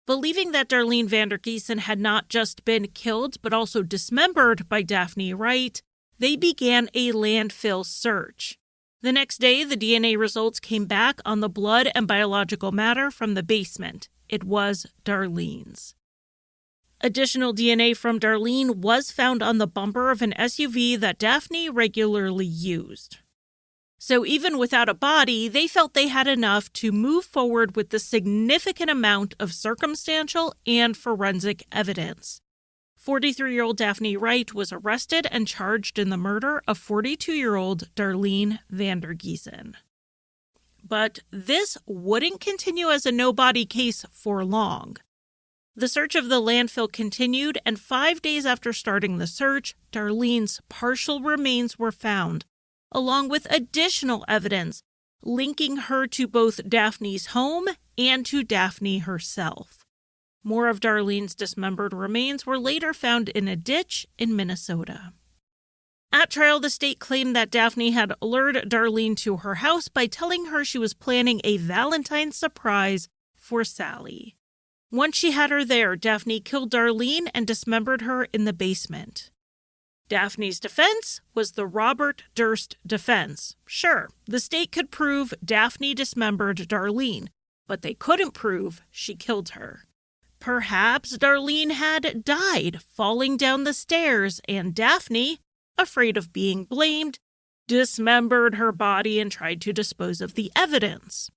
Believing that Darlene Vandergiesen had not just been killed but also dismembered by Daphne Wright, they began a landfill search. The next day, the DNA results came back on the blood and biological matter from the basement. It was Darlene's. Additional DNA from Darlene was found on the bumper of an SUV that Daphne regularly used. So even without a body, they felt they had enough to move forward with the significant amount of circumstantial and forensic evidence. 43-year-old Daphne Wright was arrested and charged in the murder of 42-year-old Darlene Vandergiesen. But this wouldn't continue as a no-body case for long. The search of the landfill continued, and 5 days after starting the search, Darlene's partial remains were found, along with additional evidence linking her to both Daphne's home and to Daphne herself. More of Darlene's dismembered remains were later found in a ditch in Minnesota. At trial, the state claimed that Daphne had lured Darlene to her house by telling her she was planning a Valentine surprise for Sally. Once she had her there, Daphne killed Darlene and dismembered her in the basement. Daphne's defense was the Robert Durst defense. Sure, the state could prove Daphne dismembered Darlene, but they couldn't prove she killed her. Perhaps Darlene had died falling down the stairs, and Daphne, afraid of being blamed, dismembered her body and tried to dispose of the evidence.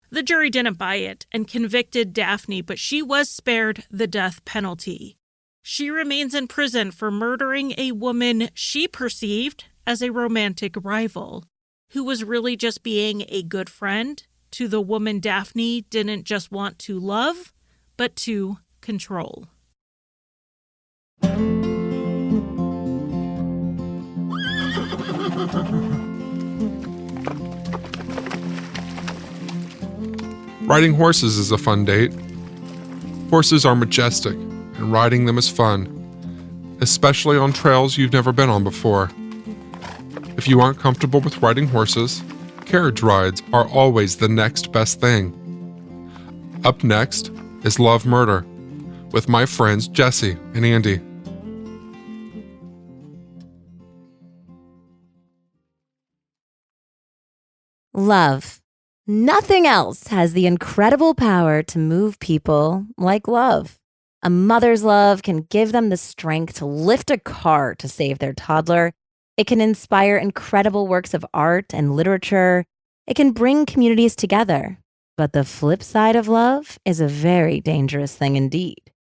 The jury didn't buy it and convicted Daphne, but she was spared the death penalty. She remains in prison for murdering a woman she perceived as a romantic rival, who was really just being a good friend to the woman Daphne didn't just want to love, but to control. Riding horses is a fun date. Horses are majestic, and riding them is fun, especially on trails you've never been on before. If you aren't comfortable with riding horses, carriage rides are always the next best thing. Up next is Love Murder with my friends Jesse and Andy. Love. Nothing else has the incredible power to move people like love. A mother's love can give them the strength to lift a car to save their toddler. It can inspire incredible works of art and literature. It can bring communities together. But the flip side of love is a very dangerous thing indeed.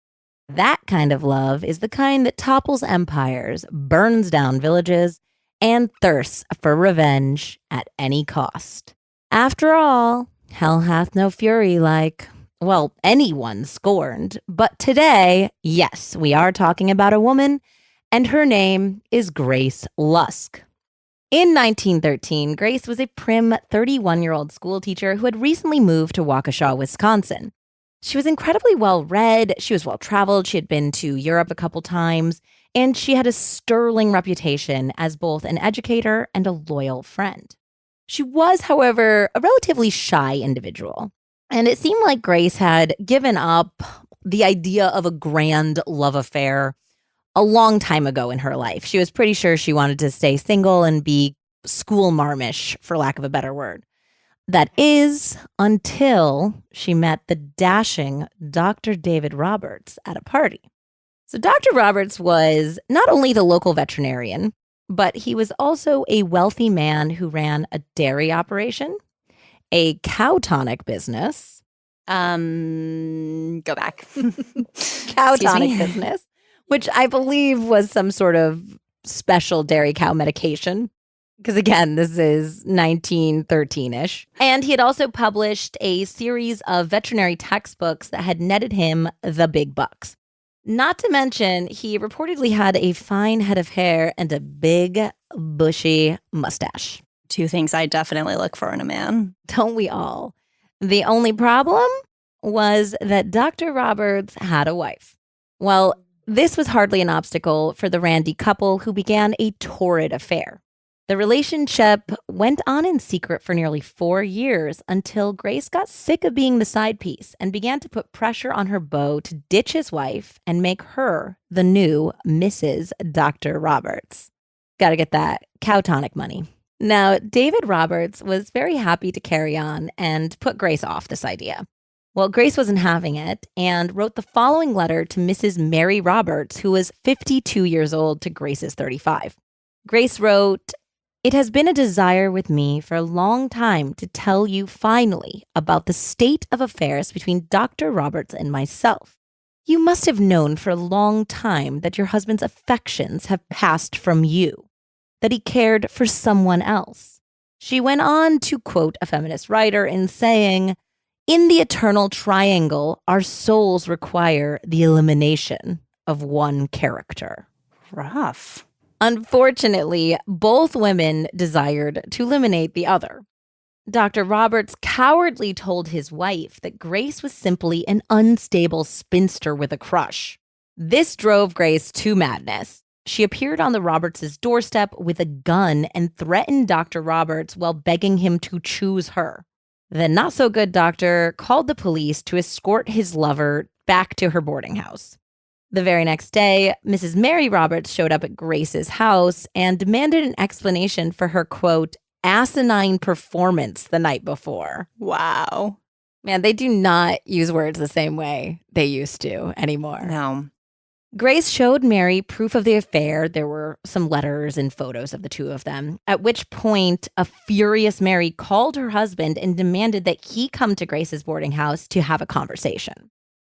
That kind of love is the kind that topples empires, burns down villages, and thirsts for revenge at any cost. After all, hell hath no fury like, well, anyone scorned. But today, yes, we are talking about a woman, and her name is Grace Lusk. In 1913, Grace was a prim 31-year-old schoolteacher who had recently moved to Waukesha, Wisconsin. She was incredibly well-read, she was well-traveled, she had been to Europe a couple times, and she had a sterling reputation as both an educator and a loyal friend. She was, however, a relatively shy individual, and it seemed like Grace had given up the idea of a grand love affair a long time ago in her life. She was pretty sure she wanted to stay single and be school marmish, for lack of a better word. That is, until she met the dashing Dr. David Roberts at a party. So Dr. Roberts was not only the local veterinarian, but he was also a wealthy man who ran a dairy operation, a cow tonic business. Go back. Cow tonic business, which I believe was some sort of special dairy cow medication. Because again, this is 1913-ish. And he had also published a series of veterinary textbooks that had netted him the big bucks. Not to mention, he reportedly had a fine head of hair and a big, bushy mustache. Two things I definitely look for in a man. Don't we all? The only problem was that Dr. Roberts had a wife. Well, this was hardly an obstacle for the Randy couple who began a torrid affair. The relationship went on in secret for nearly 4 years until Grace got sick of being the side piece and began to put pressure on her beau to ditch his wife and make her the new Mrs. Dr. Roberts. Got to get that cow tonic money. Now, David Roberts was very happy to carry on and put Grace off this idea. Well, Grace wasn't having it and wrote the following letter to Mrs. Mary Roberts, who was 52 years old to Grace's 35. Grace wrote, "It has been a desire with me for a long time to tell you finally about the state of affairs between Dr. Roberts and myself. You must have known for a long time that your husband's affections have passed from you, that he cared for someone else." She went on to quote a feminist writer in saying, "In the eternal triangle, our souls require the elimination of one character." Rough. Unfortunately, both women desired to eliminate the other. Dr. Roberts cowardly told his wife that Grace was simply an unstable spinster with a crush. This drove Grace to madness. She appeared on the Roberts' doorstep with a gun and threatened Dr. Roberts while begging him to choose her. The not-so-good doctor called the police to escort his lover back to her boarding house. The very next day, Mrs. Mary Roberts showed up at Grace's house and demanded an explanation for her, quote, asinine performance the night before. Wow. Man, they do not use words the same way they used to anymore. No. Grace showed Mary proof of the affair. There were some letters and photos of the two of them, at which point a furious Mary called her husband and demanded that he come to Grace's boarding house to have a conversation.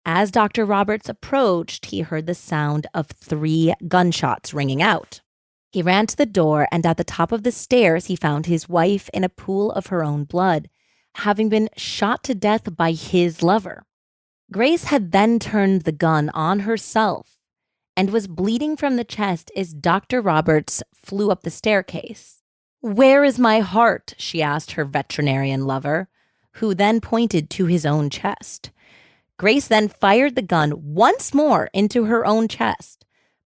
As Dr. Roberts approached, he heard the sound of 3 gunshots ringing out. He ran to the door, and at the top of the stairs, he found his wife in a pool of her own blood, having been shot to death by his lover. Grace had then turned the gun on herself and was bleeding from the chest as Dr. Roberts flew up the staircase. "Where is my heart?" she asked her veterinarian lover, who then pointed to his own chest. Grace then fired the gun once more into her own chest,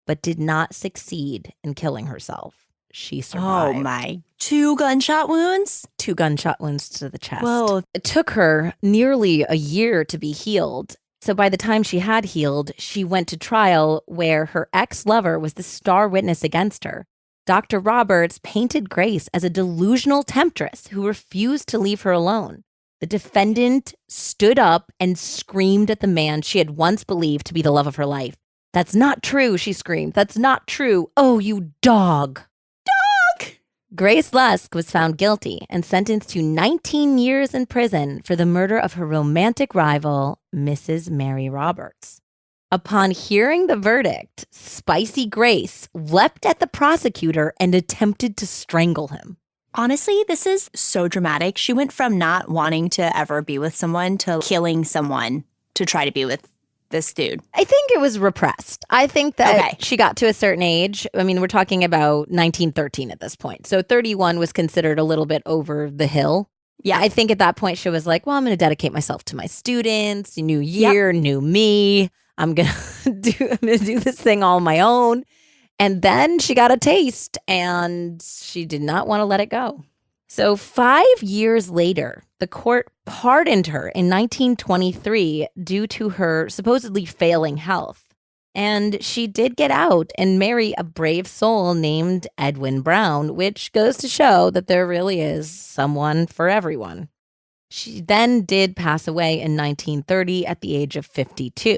but did not succeed in killing herself. She survived. Oh my. 2 gunshot wounds? 2 gunshot wounds to the chest. Whoa. It took her nearly a year to be healed. So by the time she had healed, she went to trial where her ex-lover was the star witness against her. Dr. Roberts painted Grace as a delusional temptress who refused to leave her alone. The defendant stood up and screamed at the man she had once believed to be the love of her life. "That's not true," she screamed. "That's not true. Oh, you dog." Grace Lusk was found guilty and sentenced to 19 years in prison for the murder of her romantic rival, Mrs. Mary Roberts. Upon hearing the verdict, Spicy Grace leapt at the prosecutor and attempted to strangle him. Honestly, this is so dramatic. She went from not wanting to ever be with someone to killing someone to try to be with this dude. I think it was repressed. I think that she got to a certain age. I mean, we're talking about 1913 at this point. So 31 was considered a little bit over the hill. Yeah. I think at that point she was like, well, I'm going to dedicate myself to my students. New year, new me. I'm going to do this thing all on my own. And then she got a taste and she did not want to let it go. So 5 years later, the court pardoned her in 1923 due to her supposedly failing health. And she did get out and marry a brave soul named Edwin Brown, which goes to show that there really is someone for everyone. She then did pass away in 1930 at the age of 52.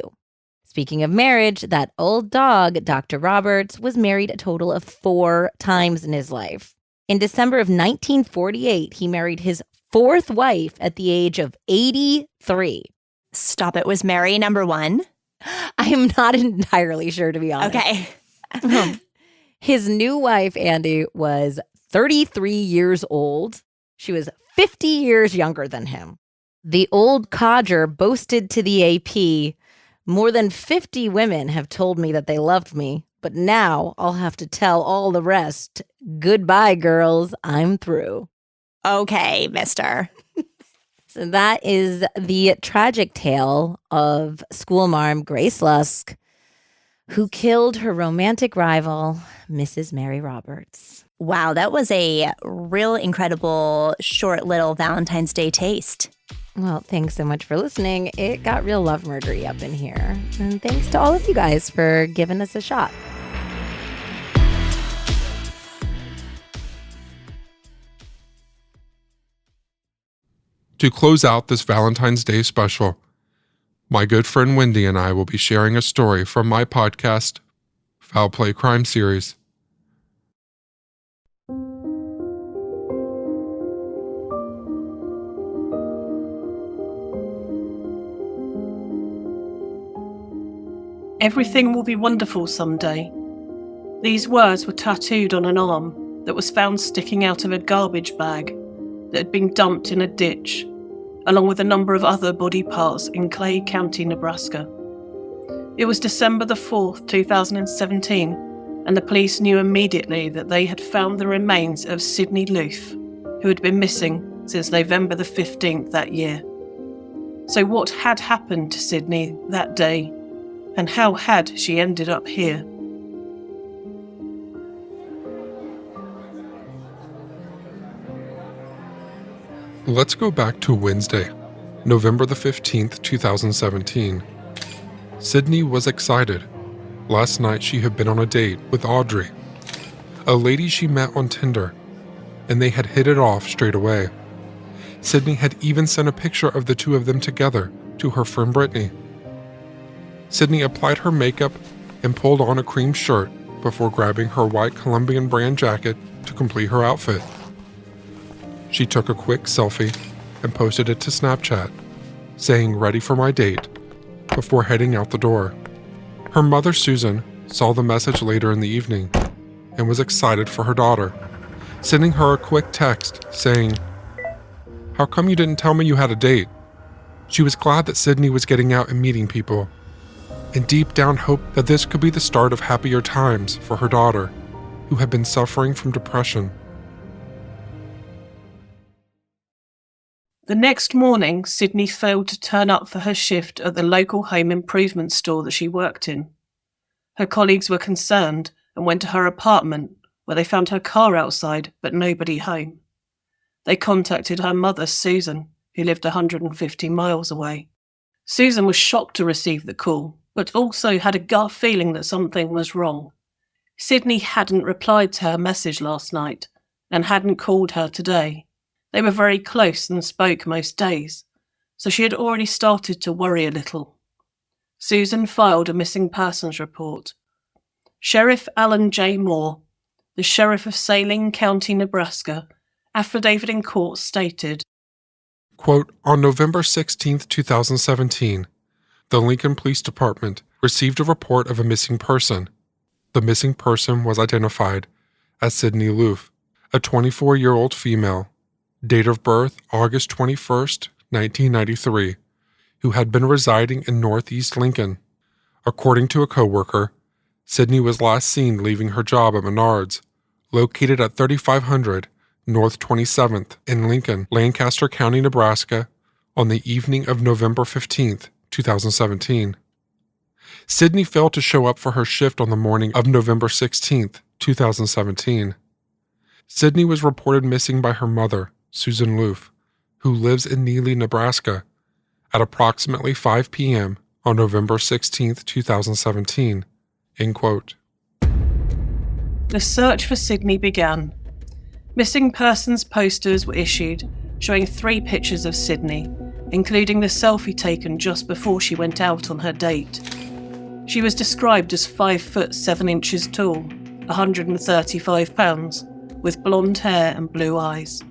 Speaking of marriage, that old dog, Dr. Roberts, was married a total of 4 times in his life. In December of 1948, he married his 4th wife at the age of 83. Stop it. Was Mary number 1? I am not entirely sure, to be honest. Okay. His new wife, Andy, was 33 years old. She was 50 years younger than him. The old codger boasted to the AP, "More than 50 women have told me that they loved me, but now I'll have to tell all the rest. Goodbye, girls. I'm through." Okay, mister. So that is the tragic tale of schoolmarm Grace Lusk, who killed her romantic rival, Mrs. Mary Roberts. Wow, that was a real incredible, short little Valentine's Day taste. Well, thanks so much for listening. It got real love murdery up in here. And thanks to all of you guys for giving us a shot. To close out this Valentine's Day special, my good friend Wendy and I will be sharing a story from my podcast, Foul Play Crime Series. Everything will be wonderful someday. These words were tattooed on an arm that was found sticking out of a garbage bag that had been dumped in a ditch, along with a number of other body parts in Clay County, Nebraska. It was December the 4th, 2017, and the police knew immediately that they had found the remains of Sydney Loof, who had been missing since November the 15th that year. So what had happened to Sydney that day, and how had she ended up here? Let's go back to Wednesday, November the 15th, 2017. Sydney was excited. Last night she had been on a date with Audrey, a lady she met on Tinder, and they had hit it off straight away. Sydney had even sent a picture of the two of them together to her friend Brittany. Sydney applied her makeup and pulled on a cream shirt before grabbing her white Colombian brand jacket to complete her outfit. She took a quick selfie and posted it to Snapchat, saying "ready for my date," before heading out the door. Her mother, Susan, saw the message later in the evening and was excited for her daughter, sending her a quick text saying, "How come you didn't tell me you had a date?" She was glad that Sydney was getting out and meeting people, and deep down hoped that this could be the start of happier times for her daughter, who had been suffering from depression. The next morning, Sydney failed to turn up for her shift at the local home improvement store that she worked in. Her colleagues were concerned and went to her apartment, where they found her car outside but nobody home. They contacted her mother, Susan, who lived 150 miles away. Susan was shocked to receive the call, but also had a gut feeling that something was wrong. Sydney hadn't replied to her message last night and hadn't called her today. They were very close and spoke most days, so she had already started to worry a little. Susan filed a missing persons report. Sheriff Alan J. Moore, the sheriff of Saline County, Nebraska, affidavit in court stated, Quote, "On November 16th, 2017, the Lincoln Police Department received a report of a missing person. The missing person was identified as Sydney Loof, a 24-year-old female, date of birth August 21st, 1993, who had been residing in Northeast Lincoln. According to a coworker, Sydney was last seen leaving her job at Menards, located at 3500 North 27th in Lincoln, Lancaster County, Nebraska, on the evening of November 15th, 2017. Sydney failed to show up for her shift on the morning of November 16th, 2017. Sydney was reported missing by her mother, Susan Loof, who lives in Neely, Nebraska, at approximately 5 p.m. on November 16th, 2017. End quote. The search for Sydney began. Missing persons posters were issued, showing 3 pictures of Sydney, including the selfie taken just before she went out on her date. She was described as 5 foot 7 inches tall, 135 pounds, with blonde hair and blue eyes.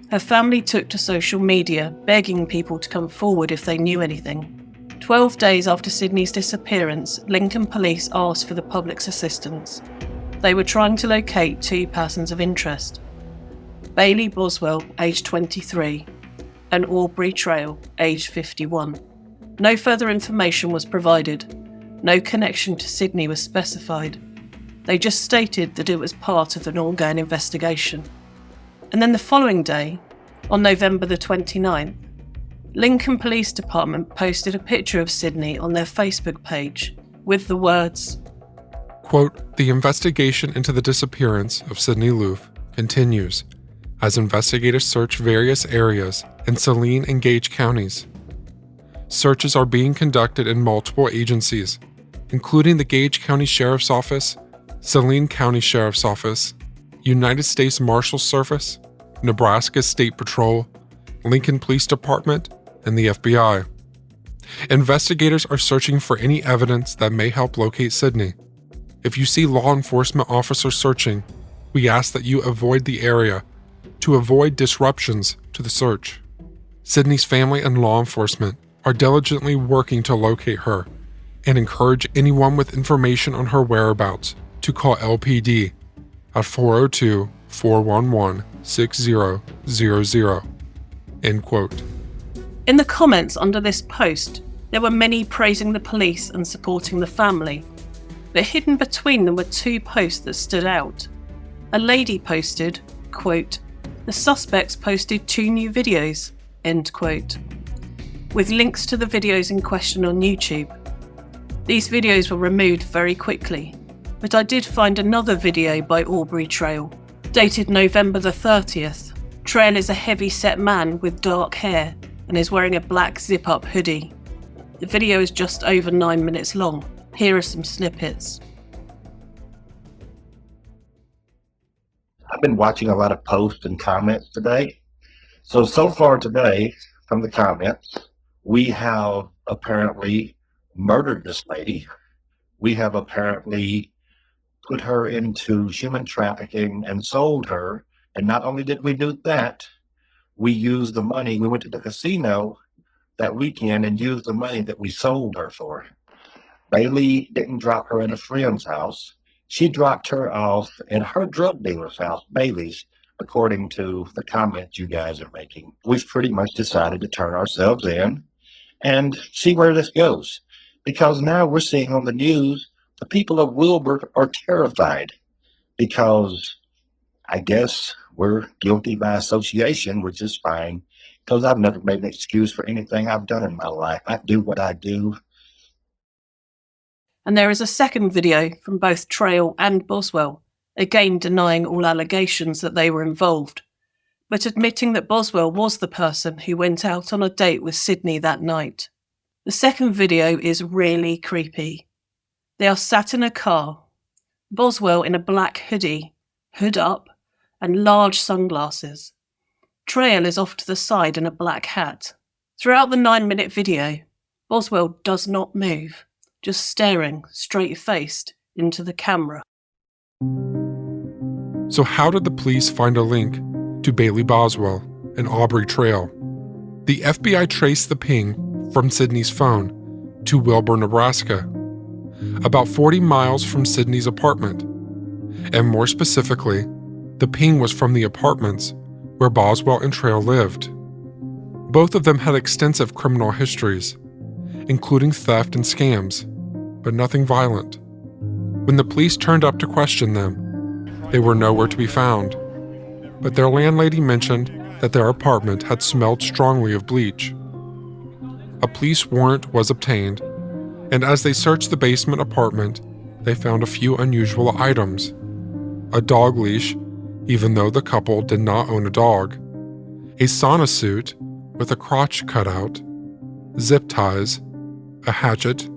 Her family took to social media, begging people to come forward if they knew anything. 12 days after Sydney's disappearance, Lincoln police asked for the public's assistance. They were trying to locate 2 persons of interest: Bailey Boswell, aged 23, and Aubrey Trail, aged 51. No further information was provided. No connection to Sydney was specified. They just stated that it was part of an ongoing investigation. And then the following day, on November the 29th, Lincoln Police Department posted a picture of Sydney on their Facebook page with the words, quote, "The investigation into the disappearance of Sydney Loof continues as investigators search various areas in Saline and Gage counties. Searches are being conducted in multiple agencies, including the Gage County Sheriff's Office, Saline County Sheriff's Office, United States Marshal's Service, Nebraska State Patrol, Lincoln Police Department, and the FBI. Investigators are searching for any evidence that may help locate Sydney. If you see law enforcement officers searching, we ask that you avoid the area to avoid disruptions to the search. Sydney's family and law enforcement are diligently working to locate her and encourage anyone with information on her whereabouts to call LPD at 402-411-6000." End quote. In the comments under this post, there were many praising the police and supporting the family, but hidden between them were 2 posts that stood out. A lady posted, quote, "The suspects posted 2 new videos," end quote, with links to the videos in question on YouTube. These videos were removed very quickly, but I did find another video by Aubrey Trail, dated November the 30th. Trail is a heavy-set man with dark hair and is wearing a black zip-up hoodie. The video is just over 9 minutes long. Here are some snippets. I've been watching a lot of posts and comments today. So far today, from the comments, we have apparently murdered this lady. We have apparently put her into human trafficking and sold her. And not only did we do that, we used the money. We went to the casino that weekend and used the money that we sold her for. Bailey didn't drop her in a friend's house. She dropped her off in her drug dealer's house, Bailey's, according to the comments you guys are making. We've pretty much decided to turn ourselves in and see where this goes. Because now we're seeing on the news, the people of Wilbur are terrified because I guess we're guilty by association, which is fine, because I've never made an excuse for anything I've done in my life. I do what I do. And there is a second video from both Trail and Boswell, again denying all allegations that they were involved, but admitting that Boswell was the person who went out on a date with Sydney that night. The second video is really creepy. They are sat in a car, Boswell in a black hoodie, hood up, and large sunglasses. Trail is off to the side in a black hat. Throughout the 9-minute video, Boswell does not move, just staring straight-faced into the camera. So how did the police find a link to Bailey Boswell and Aubrey Trail? The FBI traced the ping from Sydney's phone to Wilbur, Nebraska, about 40 miles from Sydney's apartment. And more specifically, the ping was from the apartments where Boswell and Trail lived. Both of them had extensive criminal histories, including theft and scams, but nothing violent. When the police turned up to question them, they were nowhere to be found. But their landlady mentioned that their apartment had smelled strongly of bleach. A police warrant was obtained, and as they searched the basement apartment, they found a few unusual items. A dog leash, even though the couple did not own a dog. A sauna suit with a crotch cutout, zip ties, a hatchet,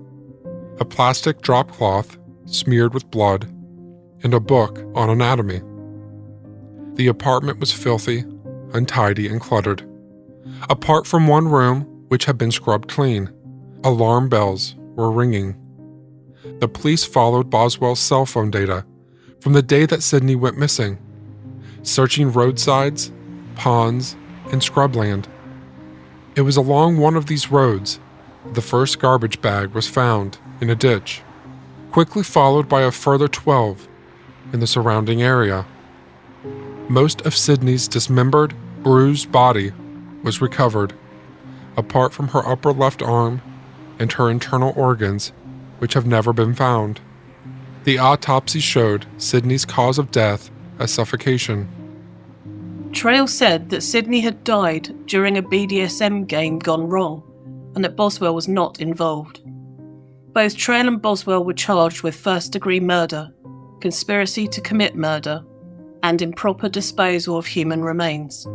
a plastic drop cloth smeared with blood, and a book on anatomy. The apartment was filthy, untidy, and cluttered. Apart from one room, which had been scrubbed clean, alarm bells were ringing. The police followed Boswell's cell phone data from the day that Sydney went missing, searching roadsides, ponds, and scrubland. It was along one of these roads the first garbage bag was found in a ditch, quickly followed by a further 12 in the surrounding area. Most of Sydney's dismembered, bruised body was recovered, apart from her upper left arm and her internal organs, which have never been found. The autopsy showed Sydney's cause of death as suffocation. Trail said that Sydney had died during a BDSM game gone wrong, and that Boswell was not involved. Both Trail and Boswell were charged with first-degree murder, conspiracy to commit murder, and improper disposal of human remains.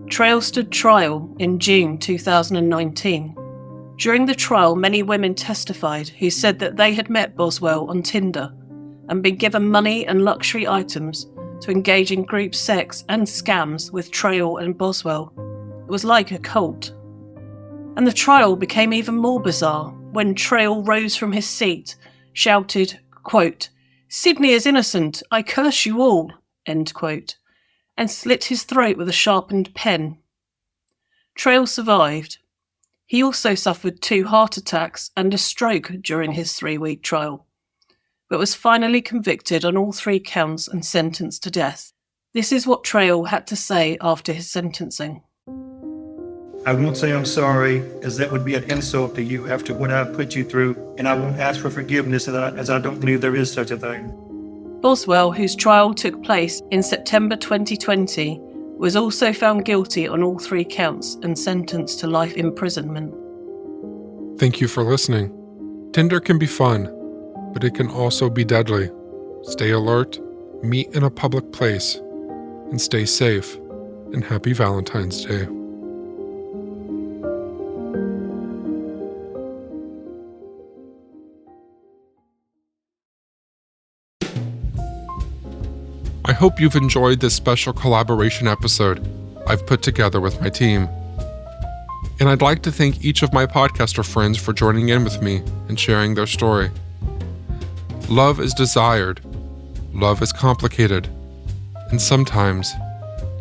Trail stood trial in June 2019. During the trial, many women testified who said that they had met Boswell on Tinder and been given money and luxury items to engage in group sex and scams with Trail and Boswell. It was like a cult. And the trial became even more bizarre when Trail rose from his seat, shouted, quote, "Sydney is innocent, I curse you all," end quote, and slit his throat with a sharpened pen. Trail survived. He also suffered 2 heart attacks and a stroke during his 3-week trial, but was finally convicted on all 3 counts and sentenced to death. This is what Trail had to say after his sentencing. I won't say I'm sorry, as that would be an insult to you after what I've put you through, and I won't ask for forgiveness as I don't believe there is such a thing. Boswell, whose trial took place in September 2020, was also found guilty on all 3 counts and sentenced to life imprisonment. Thank you for listening. Tinder can be fun, but it can also be deadly. Stay alert, meet in a public place, and stay safe. And happy Valentine's Day. I hope you've enjoyed this special collaboration episode I've put together with my team. And I'd like to thank each of my podcaster friends for joining in with me and sharing their story. Love is desired, love is complicated, and sometimes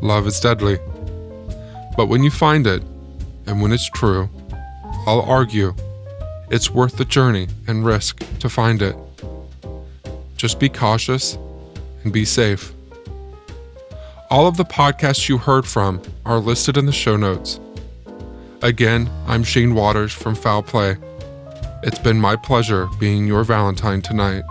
love is deadly. But when you find it, and when it's true, I'll argue it's worth the journey and risk to find it. Just be cautious and be safe. All of the podcasts you heard from are listed in the show notes. Again, I'm Shane Waters from Foul Play. It's been my pleasure being your Valentine tonight.